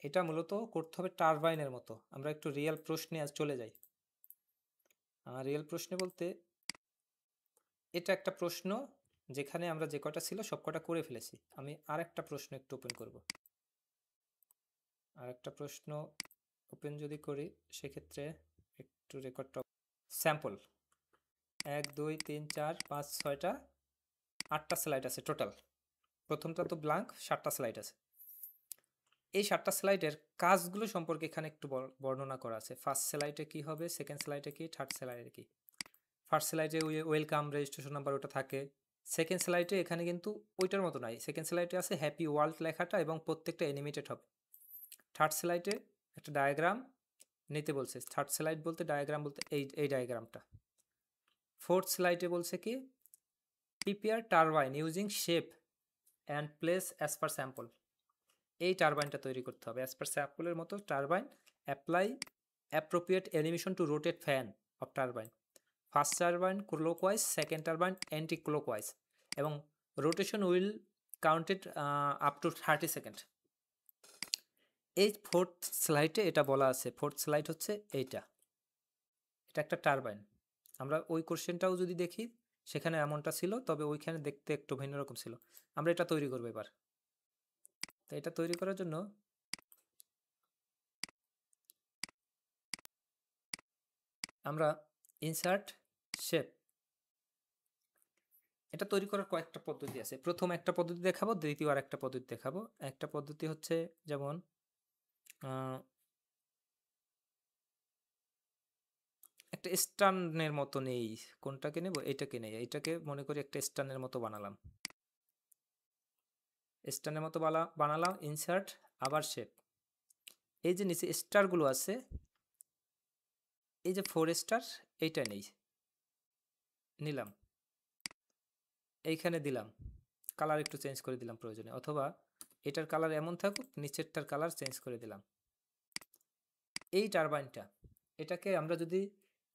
এটা মূলত করতে হবে টারবাইনের মতো। আমরা একটু রিয়েল প্রশ্নে আজ চলে যাই। রিয়েল প্রশ্নে বলতে, এটা একটা প্রশ্ন যেখানে আমরা যে কটা ছিল সব কটা করে ফেলেছি। আমি আরেকটা প্রশ্ন একটু ওপেন করব। আরেকটা প্রশ্ন ওপেন যদি করি, সেক্ষেত্রে একটু রেকর্ডটা, স্যাম্পল 1 2 3 4 5 6টা 8টা স্লাইড আছে টোটাল। প্রথমটা তো ব্ল্যাঙ্ক, 7টা স্লাইড আছে। এই 7টা স্লাইডের কাজগুলো সম্পর্কে এখানে একটু বর্ণনা করা আছে। ফার্স্ট স্লাইডে কি হবে, সেকেন্ড স্লাইডে কি, থার্ড স্লাইডে কি। ফার্স্ট স্লাইডে ওয়েলকাম রেজিস্ট্রেশন নাম্বার ওটা থাকে। সেকেন্ড স্লাইডে এখানে কিন্তু ওইটার মতো নাই, সেকেন্ড স্লাইডে আছে হ্যাপি ওয়ার্ল্ড লেখাটা এবং প্রত্যেকটা অ্যানিমেটেড হবে। থার্ড স্লাইডে একটা ডায়াগ্রাম নিতে বলছে, থার্ড স্লাইড বলতে ডায়াগ্রাম বলতে এই ডায়াগ্রামটা। ফোর্থ স্লাইডে বলছে কি, prepare turbine using shape and place as per sample. এই টারবাইনটা তৈরি করতে হবে অ্যাজ পার স্যাম্পলের মতো। Turbine apply appropriate animation to rotate fan of turbine. First turbine clockwise, second turbine anti clockwise, এবং rotation will counted up to 30 second. এই ফোর্থ স্লাইডে এটা বলা আছে। ফোর্থ স্লাইড হচ্ছে এটা একটা টারবাইন। আমরা ওই কোশ্চেনটাও যদি দেখি সেখানে এমনটা ছিল, তবে ওইখানে দেখতে একটু ভিন্ন রকম ছিল। আমরা এটা তৈরি করবো এবার। তো এটা তৈরি করার জন্য আমরা ইনসার্ট শেপ, এটা তৈরি করার কয়েকটা পদ্ধতি আছে। প্রথম একটা পদ্ধতি দেখাবো, দ্বিতীয় আর একটা পদ্ধতি দেখাবো। একটা পদ্ধতি হচ্ছে যেমন একটা স্টানের মতো নেই, কোনটাকে নেব, এটাকে নেই, এটাকে মনে করি একটা স্টানের মতো বানালাম। স্টানের মতো বানালাম, ইনসার্ট, আবার শেপ। এই যে নিচে স্টারগুলো আছে, এই যে 4 স্টার, এইটা নেই, নিলাম, এইখানে দিলাম, কালার একটু চেঞ্জ করে দিলাম প্রয়োজনে, অথবা এটার কালার এমন থাকুক, নিচেরটার কালার চেঞ্জ করে দিলাম। এই টারবাইনটা, এটাকে আমরা যদি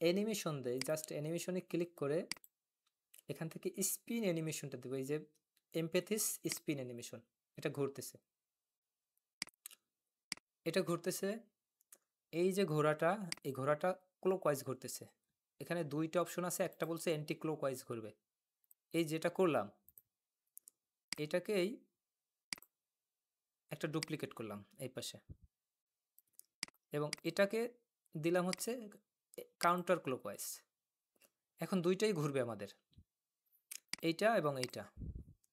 অ্যানিমেশন দেই, জাস্ট অ্যানিমেশনে ক্লিক করে এখান থেকে স্পিন অ্যানিমেশনটা দেবো। এই যে এমপ্যাথিস স্পিন অ্যানিমেশন, এটা ঘুরতেছে, এটা ঘুরতেছে। এই যে ঘোড়াটা, এই ঘোড়াটা ক্লকওয়াইজ ঘুরতেছে। এখানে দুইটা অপশন আছে, একটা বলছে অ্যান্টি ক্লকওয়াইজ ঘুরবে। এই যেটা করলাম, এটাকেই একটা ডুপ্লিকেট করলাম এই পাশে, এবং এটাকে দিলাম হচ্ছে কাউন্টার ক্লকওয়াইজ। এখন দুইটাই ঘুরবে আমাদের, এইটা এবং এইটা,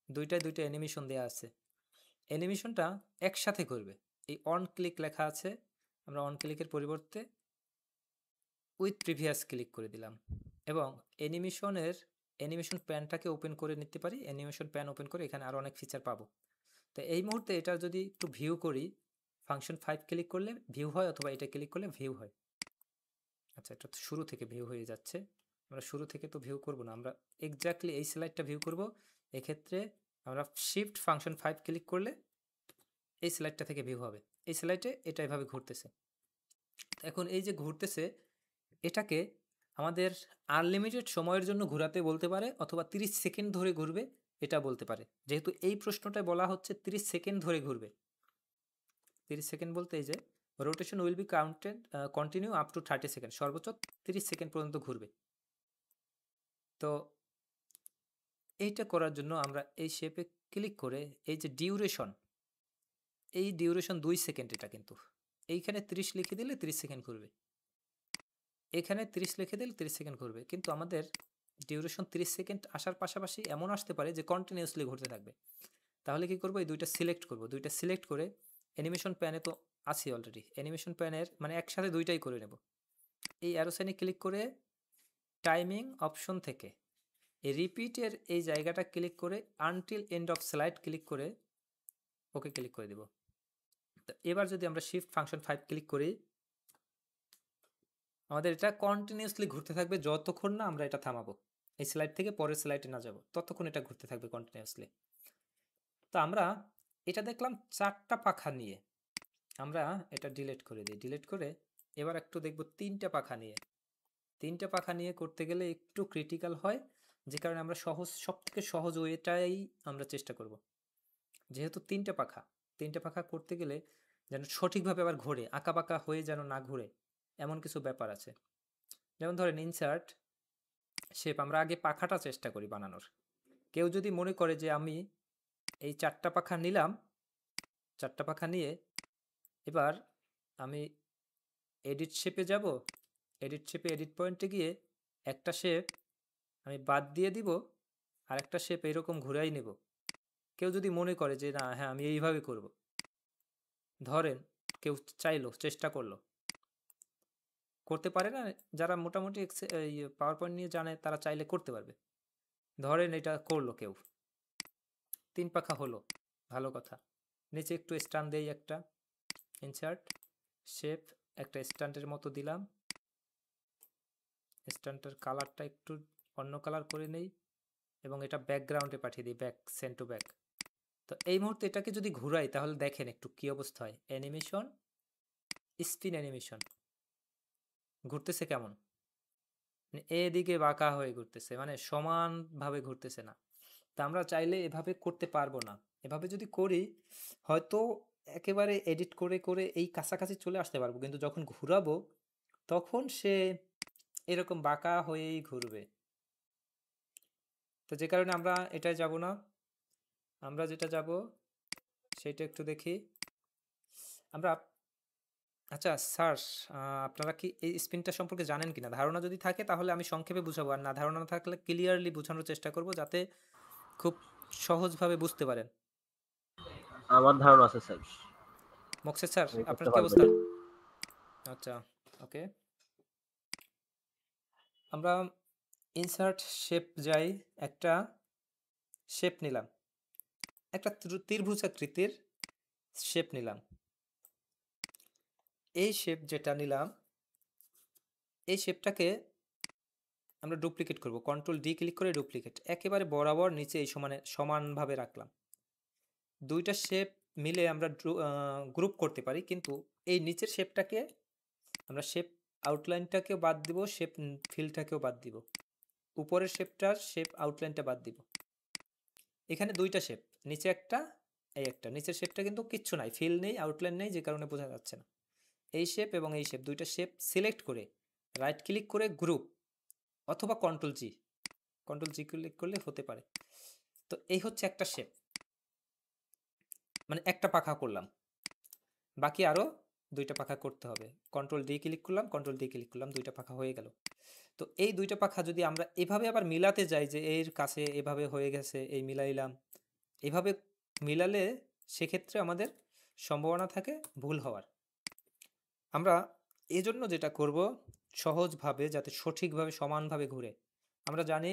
দুইটাই দুইটা অ্যানিমেশন দেওয়া আছে। অ্যানিমেশনটা একসাথে ঘুরবে। এই অন ক্লিক লেখা আছে, আমরা অন ক্লিকের পরিবর্তে উইথ প্রিভিয়াস ক্লিক করে দিলাম, এবং অ্যানিমেশন প্যানটাকে ওপেন করে নিতে পারি। অ্যানিমেশন প্যান ওপেন করে এখানে আরও অনেক ফিচার পাবো। তো এই মুহূর্তে এটা যদি একটু ভিউ করি, ফাংশন 5 ক্লিক করলে ভিউ হয়, অথবা এটা ক্লিক করলে ভিউ হয়। আচ্ছা, এটা শুরু থেকে ভিউ হয়ে যাচ্ছে। আমরা শুরু থেকে তো ভিউ করব না, আমরা এক্স্যাক্টলি এই স্লাইডটা ভিউ করব। এক্ষেত্রে আমরা শিফট ফাংশন 5 ক্লিক করলে এই স্লাইডটা থেকে ভিউ হবে। এই স্লাইডে এটা এভাবে ঘুরতেছে। এখন এই যে ঘুরতেছে, এটাকে আমাদের আনলিমিটেড সময়ের জন্য ঘোরাতে বলতে পারে, অথবা 30 সেকেন্ড ধরে ঘুরবে এটা বলতে পারে। যেহেতু এই প্রশ্নটায় বলা হচ্ছে 30 সেকেন্ড ধরে ঘুরবে। 30 সেকেন্ড বলতে এই যে rotation will be counted continue up to 30 second, সর্বোচ্চ 30 সেকেন্ড পর্যন্ত ঘুরবে। তো এইটা করার জন্য আমরা এই শেপে ক্লিক করে এই যে ডিউরেশন, এই ডিউরেশন 2 সেকেন্ড, এটা কিন্তু এইখানে 30 লিখে দিলে 30 সেকেন্ড ঘুরবে, এখানে 30 লিখে দিলে 30 সেকেন্ড ঘুরবে। কিন্তু আমাদের ডিউরেশন 30 সেকেন্ড আসার পাশাপাশি এমন আসতে পারে যে কন্টিনিউয়াসলি ঘুরতে থাকবে। তাহলে কি করব, এই দুইটা সিলেক্ট করব। দুইটা সিলেক্ট করে অ্যানিমেশন প্যানে তো আছি অলরেডি, অ্যানিমেশন প্যানের মানে একসাথে দুইটাই করে নেব। এই অ্যারো সাইনে ক্লিক করে টাইমিং অপশন থেকে এই রিপিটের এই জায়গাটা ক্লিক করে until end of slide click করে ওকে ক্লিক করে দেব। তো এবার যদি আমরা শিফট ফাংশন 5 ক্লিক করি, আমাদের এটা কন্টিনিউয়াসলি ঘুরতে থাকবে যতক্ষণ না আমরা এটা থামাবো। এই স্লাইড থেকে পরের স্লাইডে না যাব, ততক্ষণ এটা ঘুরতে থাকবে কন্টিনিউয়াসলি। তো আমরা এটা দেখলাম 4টা পাখা নিয়ে, আমরা এটা ডিলিট করে দিই। ডিলিট করে এবার একটু দেখব 3টা পাখা নিয়ে। 3টা পাখা নিয়ে করতে গেলে একটু ক্রিটিক্যাল হয়, যে কারণে আমরা সবথেকে সহজ ওয়েটাই আমরা চেষ্টা করব। যেহেতু 3টা পাখা করতে গেলে যেন সঠিকভাবে আবার ঘোরে, আঁকাবাঁকা হয়ে যেন না ঘুরে, এমন কিছু ব্যাপার আছে। যেমন ধরেন ইনসার্ট শেপ, আমরা আগে পাখাটা চেষ্টা করি বানানোর। কেউ যদি মনে করে যে আমি এই 4টা পাখা নিলাম, 4টা পাখা নিয়ে এবার আমি এডিট শেপে যাব, এডিট শেপে এডিট পয়েন্টে গিয়ে একটা শেপ আমি বাদ দিয়ে দিব, আরেকটা শেপ এরকম ঘুরাই নেব। কেউ যদি মনে করে যে না হ্যাঁ আমি এইভাবে করব, ধরেন কেউ চাইলো, চেষ্টা করলো, করতে পারে না, যারা মোটামুটি পাওয়ার পয়েন্ট নিয়ে জানে তারা চাইলে করতে পারবে। ধরেন এটা করলো কেউ, 3 পাখা হলো, ভালো কথা। নিচে একটু স্টান দেই, একটা ইনসার্ট শেপ, একটা স্ট্যান্ডের মতো দিলাম, স্ট্যান্ডের কালারটা একটু অন্য কালার করে নেই এবং এটা ব্যাকগ্রাউন্ডে পাঠিয়ে দিই, ব্যাক, সেন্ড টু ব্যাক। তো এই মুহূর্তে এটাকে যদি ঘুরাই তাহলে দেখেন একটু কি অবস্থা হয়। অ্যানিমেশন, স্পিন অ্যানিমেশন, ঘুরতেছে কেমন, মানে এদিকে বাঁকা হয়ে ঘুরতেছে, মানে সমানভাবে ঘুরতেছে না। তা আমরা চাইলে এভাবে করতে পারবো না। এভাবে যদি করি হয়তো একেবারে এডিট করে করে এই কাছাকাছি চলে আসতে পারবো, কিন্তু যখন ঘুরাবো তখন সে এরকম বাঁকা হয়েই ঘুরবে। তো যে কারণে আমরা এটাই যাব না। আমরা যেটা যাব সেটা একটু দেখি আমরা। আচ্ছা স্যার, আপনারা কি এই স্পিনটা সম্পর্কে জানেন কিনা? ধারণা যদি থাকে তাহলে আমি সংক্ষেপে বুঝাবো, আর না ধারণা না থাকলে ক্লিয়ারলি বোঝানোর চেষ্টা করব যাতে খুব সহজভাবে বুঝতে পারেন। আমার ধারণা আছে স্যার, মোকসেদ স্যার, আপনি আপনার করতে কি পারবেন। অবস্থা? আচ্ছা, ওকে। আমরা ইনসার্ট শেপ যাই, একটা শেপ নিলাম, একটা ত্রিভুজ আকৃতির শেপ নিলাম। এই শেপ যেটা নিলাম, এই শেপটাকে আমরা ডুপ্লিকেট করব। কন্ট্রোল ডি ক্লিক করে ডুপ্লিকেট, একেবারে বরাবর নিচে এই সমানভাবে রাখলাম। দুইটা শেপ মিলে আমরা গ্রুপ করতে পারি, কিন্তু এই নিচের শেপটাকে আমরা শেপ আউটলাইনটাকেও বাদ দিব, শেপ ফিলটাকেও বাদ দিব, উপরের শেপটার শেপ আউটলাইনটা বাদ দিব। এখানে দুইটা শেপ, নিচে একটা, এই একটা। নিচের শেপটা কিন্তু কিচ্ছু নাই, ফিল নেই, আউটলাইন নেই, যে কারণে বোঝা যাচ্ছে না। এই শেপ এবং এই শেপ, দুইটা শেপ সিলেক্ট করে রাইট ক্লিক করে গ্রুপ, অথবা কন্ট্রোল জি ক্লিক করলে হতে পারে। তো এই হচ্ছে একটা শেপ, মানে একটা পাখা করলাম, বাকি আরও দুইটা পাখা করতে হবে। কন্ট্রোল ডি ক্লিক করলাম, কন্ট্রোল ডি ক্লিক করলাম, দুইটা পাখা হয়ে গেল। তো এই দুইটা পাখা যদি আমরা এভাবে আবার মিলাতে যাই, যে এর কাছে এভাবে হয়ে গেছে, এই মিলাইলাম, এভাবে মিলালে সেক্ষেত্রে আমাদের সম্ভাবনা থাকে ভুল হওয়ার। আমরা এজন্য যেটা করব, সহজভাবে যাতে সঠিকভাবে সমানভাবে ঘুরে। আমরা জানি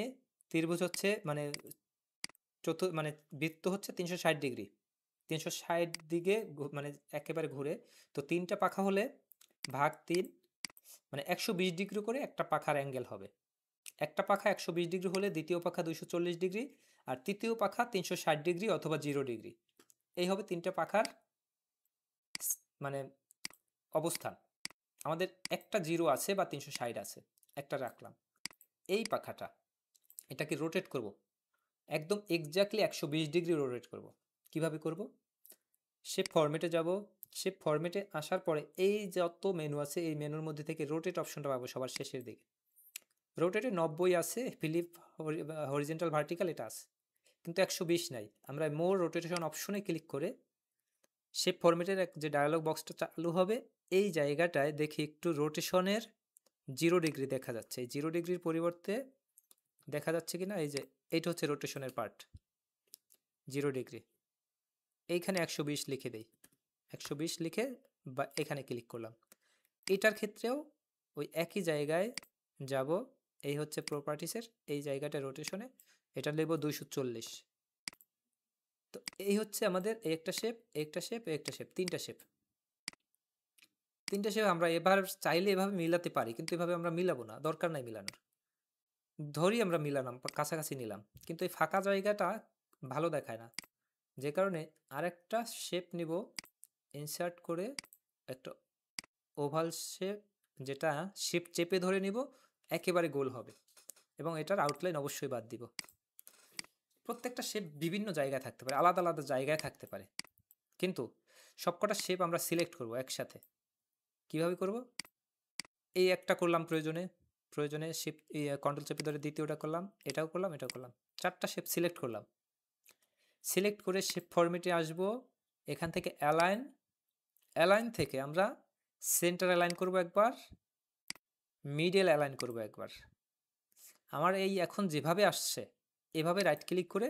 ত্রিভুজ হচ্ছে মানে মানে বৃত্ত হচ্ছে 360 ডিগ্রি, 360 দিকে মানে একেবারে ঘুরে। তো তিনটা পাখা হলে ভাগ 3, মানে 120 ডিগ্রি করে একটা পাখার অ্যাঙ্গেল হবে। একটা পাখা 120 ডিগ্রি হলে দ্বিতীয় পাখা 240 ডিগ্রি, আর তৃতীয় পাখা 360 ডিগ্রি অথবা 0 ডিগ্রি। এই হবে তিনটা পাখার মানে অবস্থান। আমাদের একটা 0 আছে বা 360 আছে, একটা রাখলাম। এই পাখাটা, এটাকে রোটেট করব, একদম এক্স্যাক্টলি 120 ডিগ্রি রোটেট করব। কিভাবে করব? শেপ ফরম্যাটে যাব, শেপ ফরম্যাটে আসার পরে এই যত মেনু আছে এই মেনুর মধ্যে থেকে রোটেট অপশনটা পাবো সবার শেষের দিকে। রোটেটে 90 আছে, ফিলিপ হরিজেন্টাল ভার্টিক্যাল এটা আছে, কিন্তু 120 নাই। আমরা মোর রোটেশন অপশনে ক্লিক করে শেপ ফরম্যাটের যে ডায়ালগ বক্সটা চালু হবে, এই জায়গাটায় দেখি একটু রোটেশনের 0 ডিগ্রি দেখা যাচ্ছে। এই 0 ডিগ্রির পরিবর্তে দেখা যাচ্ছে কিনা, এই যে এইটা হচ্ছে রোটেশনের পার্ট, 0 ডিগ্রি। এইখানে 120 লিখে দেই, 120 লিখে বা এখানে ক্লিক করলাম। এটার ক্ষেত্রেও ওই একই জায়গায় যাব, এই হচ্ছে প্রপার্টিসের এই জায়গাটা রোটেশনে, এটা নেব 240। তো এই হচ্ছে আমাদের একটা শেপ, একটা শেপ, একটা শেপ, তিনটা শেপ। তিনটা শেপ আমরা এবার চাইলে এভাবে মিলাতে পারি, কিন্তু এভাবে আমরা মিলাবো না, দরকার নাই মিলানোর। ধরি আমরা মিলালাম, কাছাকাছি নিলাম, কিন্তু এই ফাঁকা জায়গাটা ভালো দেখায় না, যে কারণে আরেকটা শেপ নিব, ইনসার্ট করে একটা ওভাল শেপ, যেটা শিফট চেপে ধরে নিব, একেবারে গোল হবে, এবং এটার আউটলাইন অবশ্যই বাদ দিব। প্রত্যেকটা শেপ বিভিন্ন জায়গায় থাকতে পারে, আলাদা আলাদা জায়গায় থাকতে পারে, কিন্তু সবকটা শেপ আমরা সিলেক্ট করব একসাথে। কিভাবে করব? এই একটা করলাম, প্রয়োজনে শিফট কন্ট্রোল চেপে ধরে দ্বিতীয়টা করলাম, এটাও করলাম, এটাও করলাম, 4টা শেপ সিলেক্ট করলাম। সিলেক্ট করে শেপ ফরম্যাটে আসব, এখান থেকে অ্যালাইন থেকে আমরা সেন্টার অ্যালাইন করব একবার, মিডল অ্যালাইন করব একবার। আমার এই এখন যেভাবে আসছে এভাবে রাইট ক্লিক করে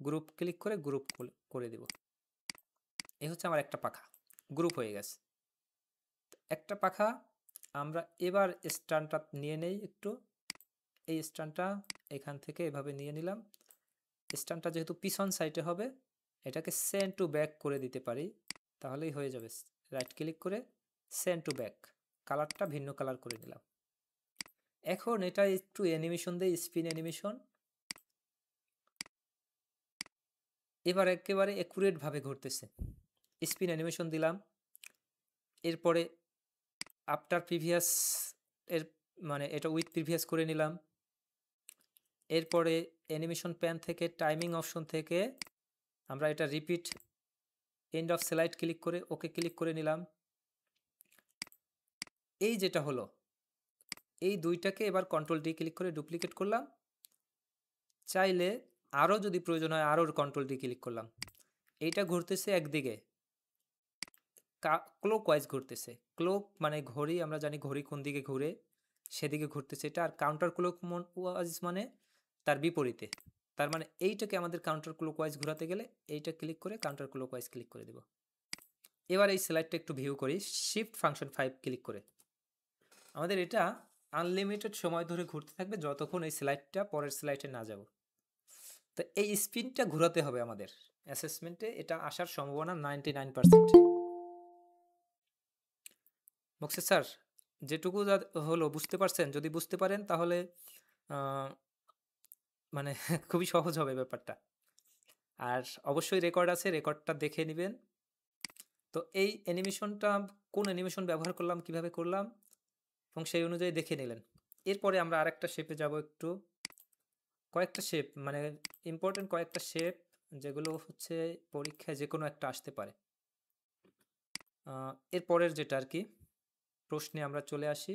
গ্রুপ ক্লিক করে গ্রুপ করে দেব। এই হচ্ছে আমার একটা পাখা গ্রুপ হয়ে গেছে। একটা পাখা আমরা এবার স্ট্যান্ডটা নিয়ে নেই একটু। এই স্ট্যান্ডটা এখান থেকে এভাবে নিয়ে নিলাম। স্ট্যান্ডটা যেহেতু পিছন সাইডে হবে, এটাকে সেন্ড টু ব্যাক করে দিতে পারি, তাহলেই হয়ে যাবে। রাইট ক্লিক করে সেন্ড টু ব্যাক, কালারটা ভিন্ন কালার করে নিলাম। এখন এটা একটু অ্যানিমেশন দেই, স্পিন অ্যানিমেশন। এবার একেবারে অ্যাকুরেট ভাবে ঘুরতেছে। স্পিন অ্যানিমেশন দিলাম। এরপরে আফটার প্রিভিয়াস এর মানে এটা উইথ প্রিভিয়াস করে নিলাম। এরপরে অ্যানিমেশন প্যান থেকে টাইমিং অপশন থেকে আমরা এটা repeat end of slide click করে ওকে ক্লিক করে নিলাম। এই যেটা হলো, এই দুইটাকে এবার কন্ট্রোল ডি ক্লিক করে ডুপ্লিকেট করলাম। চাইলে আরও যদি প্রয়োজন হয় আরও কন্ট্রোল ডি ক্লিক করলাম। এইটা ঘুরতেছে একদিকে, ক্লোক ওয়াইজ ঘুরতেছে। ক্লোক মানে ঘড়ি, আমরা জানি ঘড়ি কোন দিকে ঘুরে, সেদিকে ঘুরতেছে এটা। আর কাউন্টার ক্লোক ওয়াইজ মানে তার বিপরীতে। তার মানে এইটাকে আমাদের কাউন্টার ক্লোক ওয়াইজ ঘোরাতে গেলে এইটা ক্লিক করে কাউন্টার ক্লোক ওয়াইজ ক্লিক করে দেব। এবার এই স্লাইডটা একটু ভিউ করি শিফট ফাংশন 5 ক্লিক করে। আমাদের এটা আনলিমিটেড সময় ধরে ঘুরতে থাকবে যতক্ষণ এই স্লাইডটা পরের স্লাইডে না যাব। তো এই স্পিনটা ঘোরাতে হবে আমাদের। অ্যাসেসমেন্টে এটা আসার সম্ভাবনা 99%। বক্সে স্যার যেটুকু হলো বুঝতে পারছেন? যদি বুঝতে পারেন তাহলে মানে খুবই সহজ হবে ব্যাপারটা। আর অবশ্যই রেকর্ড আছে, রেকর্ডটা দেখে নেবেন। তো এই অ্যানিমেশনটা কোন অ্যানিমেশন ব্যবহার করলাম, কিভাবে করলাম এবং সেই অনুযায়ী দেখে নিলেন। এরপরে আমরা আরেকটা শেপে যাব একটু। কয়েকটা শেপ মানে ইম্পর্টেন্ট কয়েকটা শেপ যেগুলো হচ্ছে পরীক্ষায় যে কোনো একটা আসতে পারে। এরপরের যেটা আর কি প্রশ্নে আমরা চলে আসি।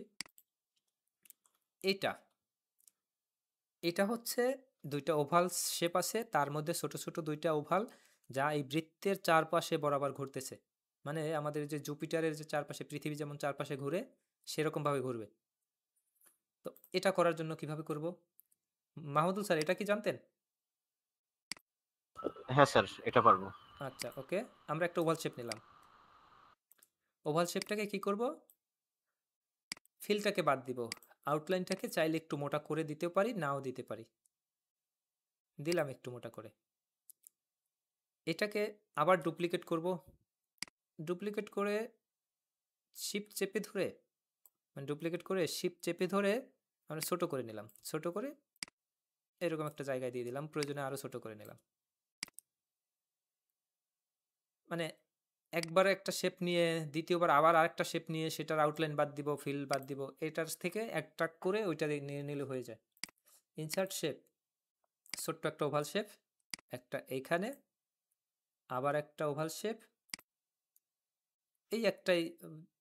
এটা হচ্ছে দুইটা ওভাল শেপ আছে, তার মধ্যে ছোট ছোট দুইটা ওভাল যা এই বৃত্তের চারপাশে বরাবর ঘুরতেছে। মানে আমাদের যে জুপিটারের যে চারপাশে পৃথিবী যেমন চারপাশে ঘুরে সেরকমভাবে ঘুরবে। তো এটা করার জন্য কিভাবে করব? মাহমুদুল স্যার এটা কি জানতেন? হ্যাঁ স্যার, এটা পারবো। আচ্ছা ওকে, আমরা একটা ওভাল শেপ নিলাম। ওভাল শেপটাকে কি করব? ফিলটাকে বাদ দিব। আউটলাইনটাকে চাইলে একটু মোটা করে দিতেও পারি, নাও দিতে পারি। দিলাম একটু মোটা করে। এটাকে আবার ডুপ্লিকেট করব। ডুপ্লিকেট করে শিফট চেপে ধরে মানে ডুপ্লিকেট করে শিফট চেপে ধরে আমরা ছোট করে নিলাম। ছোট করে এরকম একটা জায়গায় দিয়ে দিলাম, প্রয়োজনে আরও ছোট করে নিলাম। মানে একবার একটা শেপ নিয়ে দ্বিতীয়বার আবার আরেকটা শেপ নিয়ে সেটার আউটলাইন বাদ দিব, ফিল বাদ দিব, এটার থেকে একটা করে ওইটা নিয়ে নিলে হয়ে যায়। ইনসার্ট শেপ, ছোট্ট একটা ওভাল শেপ, একটা এইখানে, আবার একটা ওভাল শেপ, এই একটাই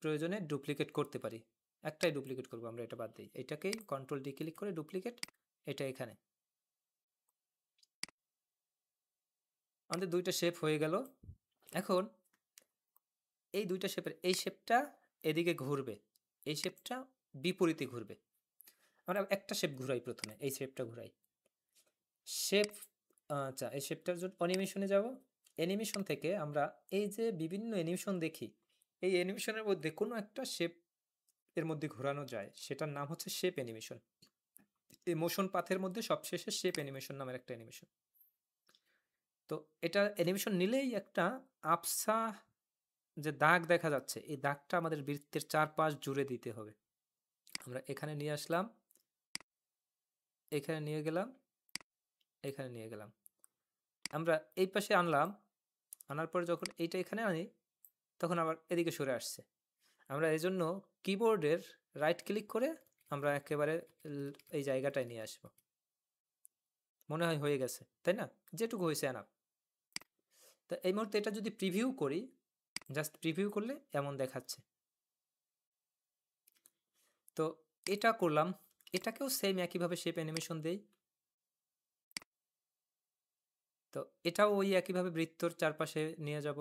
প্রয়োজনে ডুপ্লিকেট করতে পারি। একটাই ডুপ্লিকেট করবো আমরা, এটা বাদ দিই। এটাকেই কন্ট্রোল ডি ক্লিক করে ডুপ্লিকেট, এটা এখানে। আমাদের দুইটা শেপ হয়ে গেল। এখন এই দুইটা শেপের এই শেপটা এদিকে ঘুরবে, এই শেপটা বিপরীতে ঘুরবে। আমরা একটা শেপ ঘুরাই, প্রথমে এই শেপটা ঘুরাই। শেপ আচ্ছা, এই শেপটার জন্য অ্যানিমেশনে যাব। অ্যানিমেশন থেকে আমরা এই যে বিভিন্ন অ্যানিমেশন দেখি, এই অ্যানিমেশনের মধ্যে কোনো একটা শেপ এর মধ্যে ঘোরানো যায়, সেটার নাম হচ্ছে শেপ অ্যানিমেশন। এই মোশন পাথের মধ্যে সবশেষে শেপ অ্যানিমেশন নামের একটা অ্যানিমেশন। তো এটা অ্যানিমেশন নিলেই একটা আবছা যে দাগ দেখা যাচ্ছে, এই দাগটা আমাদের বৃত্তের চারপাশ জুড়ে দিতে হবে। আমরা এখানে নিয়ে আসলাম, এখানে নিয়ে গেলাম, এখানে নিয়ে গেলাম, আমরা এই পাশে আনলাম। আনার পরে যখন এইটা এখানে আনি তখন আবার এদিকে সরে আসছে। আমরা এই জন্য কিবোর্ডের রাইট ক্লিক করে আমরা একেবারে এই জায়গাটায় নিয়ে আসব। মনে হয় হয়ে গেছে, তাই না? যেটুকু হয়েছে আনা। তো এই মুহূর্তে এটা যদি প্রিভিউ করি, জাস্ট প্রিভিউ করলে এমন দেখাচ্ছে। তো এটা করলাম, এটাকেও সেম একইভাবে শেপ অ্যানিমেশন দেই। তো এটাও ওই একইভাবে বৃত্তর চারপাশে নিয়ে যাব।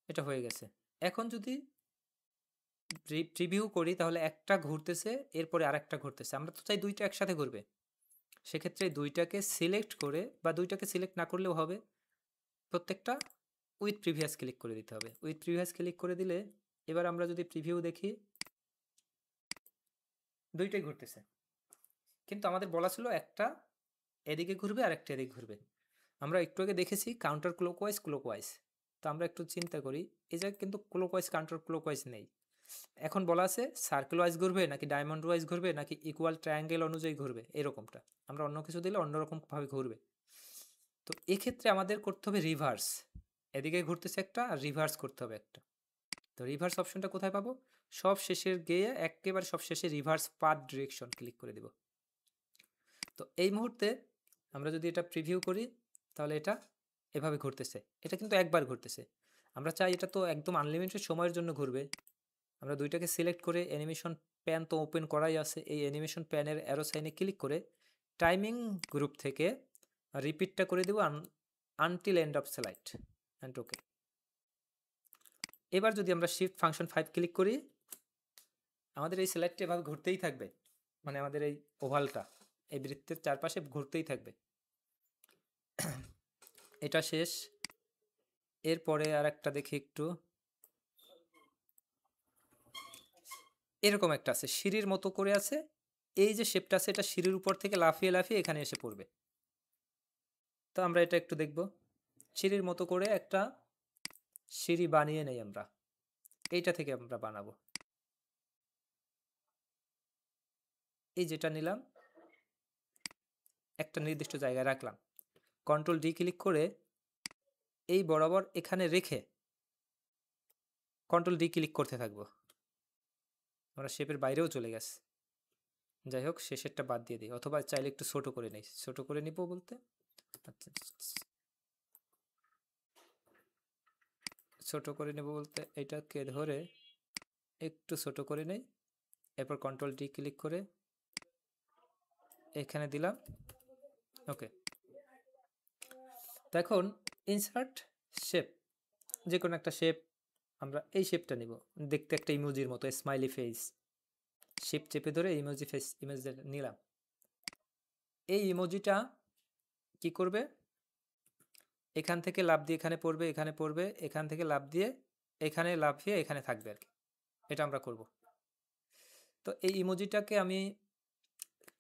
এটা হয়ে গেছে। এখন যদি প্রিভিউ করি তাহলে একটা ঘুরতেছে, এরপরে আরেকটা ঘুরতেছে। আমরা তো চাই দুইটা একসাথে ঘুরবে। সেক্ষেত্রে দুইটাকে সিলেক্ট করে, বা দুইটাকে সিলেক্ট না করলেও হবে, প্রত্যেকটা উইথ প্রিভিয়াস ক্লিক করে দিতে হবে। উইথ প্রিভিয়াস ক্লিক করে দিলে এবার আমরা যদি প্রিভিউ দেখি, দুইটাই ঘুরতেছে, কিন্তু আমাদের বলা ছিল একটা এদিকে ঘুরবে আর একটা এদিকে ঘুরবে। আমরা একটু আগে দেখেছি কাউন্টার ক্লকওয়াইজ ক্লকওয়াইজ। তো আমরা একটু চিন্তা করি, এই জায়গায় কিন্তু ক্লকওয়াইজ কাউন্টার ক্লকওয়াইজ নেই। এখন বলা আছে সার্কেল ওয়াইজ ঘুরবে নাকি ডায়মন্ড ওয়াইজ ঘুরবে নাকি ইকুয়াল ট্রায়াঙ্গেল অনুযায়ী ঘুরবে, এরকমটা। আমরা অন্য কিছু দিলে অন্যরকমভাবে ঘুরবে। তো এক্ষেত্রে আমাদের করতে হবে রিভার্স। এদিকে ঘুরতেছে একটা, আর রিভার্স করতে হবে একটা। তো রিভার্স অপশনটা কোথায় পাবো? সব শেষের গিয়ে একেবারে সব শেষে রিভার্স পাথ ডিরেকশন ক্লিক করে দেব। তো এই মুহূর্তে আমরা যদি এটা প্রিভিউ করি তাহলে এটা এভাবে ঘুরতেছে। এটা কিন্তু একবার ঘুরতেছে। আমরা চাই এটা তো একদম আনলিমিটেড সময়ের জন্য ঘুরবে। আমরা দুইটাকে সিলেক্ট করে অ্যানিমেশন প্যান তো ওপেন করাই আছে, এই অ্যানিমেশন প্যানের অ্যারো সাইনে ক্লিক করে টাইমিং গ্রুপ থেকে রিপিটটা করে দেবো until end of slide and okay. এবার যদি আমরা শিফট ফাংশন 5 ক্লিক করি, আমাদের এই স্লাইডটা এভাবে ঘুরতেই থাকবে, মানে আমাদের এই ওভালটা এই বৃত্তের চারপাশে ঘুরতেই থাকবে। এটা শেষ। এরপরে আর একটা দেখি একটু, এরকম একটা আছে সিঁড়ির মতো করে আছে। এই যে শেপটা আছে এটা সিঁড়ির উপর থেকে লাফিয়ে লাফিয়ে এখানে এসে পড়বে। তো আমরা এটা একটু দেখব। সিঁড়ির মতো করে একটা সিঁড়ি বানিয়ে নেই আমরা, এইটা থেকে আমরা বানাবো। এই যেটা নিলাম একটা নির্দিষ্ট জায়গায় রাখলাম, কন্ট্রোল ডি ক্লিক করে এই বরাবর এখানে রেখে কন্ট্রোল ডি ক্লিক করতে থাকবো। আমরা শেপের বাইরেও চলে গেছে। যাই হোক, শেষেরটা বাদ দিয়ে দিই, অথবা চাইলে একটু ছোট করে নেই। ছোট করে নিব বলতে ছোট করে নেব বলতে এটাকে ধরে একটু ছোট করে নেই, এরপর কন্ট্রোল ডি ক্লিক করে এখানে দিলাম, ওকে। তো এখন ইনসার্ট শেপ, যে কোনো একটা শেপ, আমরা এই শেপটা নিব, দেখতে একটা ইমোজির মতো স্মাইলি ফেস। শেপ চেপে ধরে ইমোজি ফেস ইমেজ নিলাম। এই ইমোজিটা কি করবে? এখান থেকে লাফ দিয়ে এখানে পড়বে, এখানে পড়বে, এখান থেকে লাফ দিয়ে এখানে লাফিয়ে এখানে থাকবে আর কি। এটা আমরা করব। তো এই ইমোজিটাকে আমি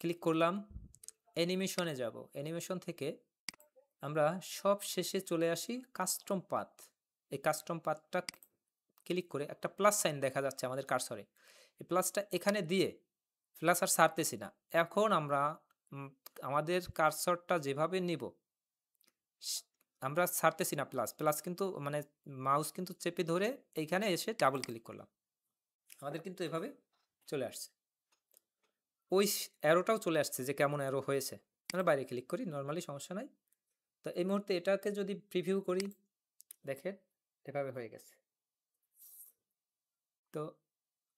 ক্লিক করলাম, অ্যানিমেশনে যাব। অ্যানিমেশন থেকে আমরা সব শেষে চলে আসি কাস্টম পাথ। এই কাস্টম পাথটা ক্লিক করে একটা প্লাস সাইন দেখা যাচ্ছে আমাদের কার্সরে, এই প্লাসটা এখানে দিয়ে প্লাস আর ছাড়তেছি না। এখন আমরা আমাদের কার্সরটা যেভাবে নিব, আমরা ছাড়তেছি না প্লাস প্লাস, কিন্তু মানে মাউস কিন্তু চেপে ধরে এইখানে এসে ডাবল ক্লিক করলাম, আমাদের কিন্তু এভাবে চলে আসছে। ওই অ্যারোটাও চলে আসছে যে কেমন অ্যারো হয়েছে। আমরা বাইরে ক্লিক করি, নর্মালি সমস্যা নাই। তো এই মুহূর্তে এটাকে যদি প্রিভিউ করি, দেখেন এভাবে হয়ে গেছে। তো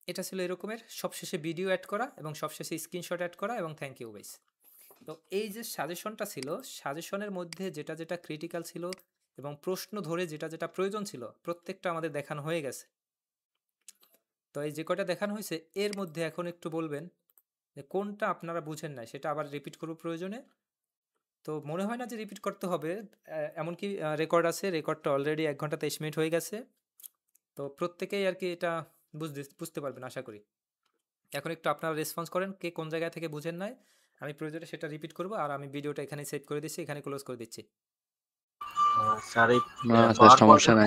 এটা ছিল এরকমের সবশেষে ভিডিও অ্যাড করা এবং সবশেষে স্ক্রিনশট অ্যাড করা এবং থ্যাংক ইউ গাইস। তো এই যে সাজেশনটা ছিল, সাজেশনের মধ্যে যেটা যেটা ক্রিটিক্যাল ছিল এবং প্রশ্ন ধরে যেটা যেটা প্রয়োজন ছিল প্রত্যেকটা আমাদের দেখানো হয়ে গেছে। তো এই যে কটা দেখানো হয়েছে এর মধ্যে এখন একটু বলবেন যে কোনটা আপনারা বুঝেন না, সেটা আবার রিপিট করব প্রয়োজনে। তো মনে হয় না যে রিপিট করতে হবে, এমনকি রেকর্ড আছে, রেকর্ডটা অলরেডি 1 ঘন্টা 23 মিনিট হয়ে গেছে। তো প্রত্যেকেই আর কি এটা বুঝতে পারবেন আশা করি। এখন একটু আপনারা রেসপন্স করেন কে কোন জায়গা থেকে বুঝেন নাই, আমি প্রয়োজনে সেটা রিপিট করব। আর আমি ভিডিওটা এখানে সেভ করে দিচ্ছি, এখানে ক্লোজ করে দিচ্ছি। স্যার এই না স্যার, সমস্যা নাই।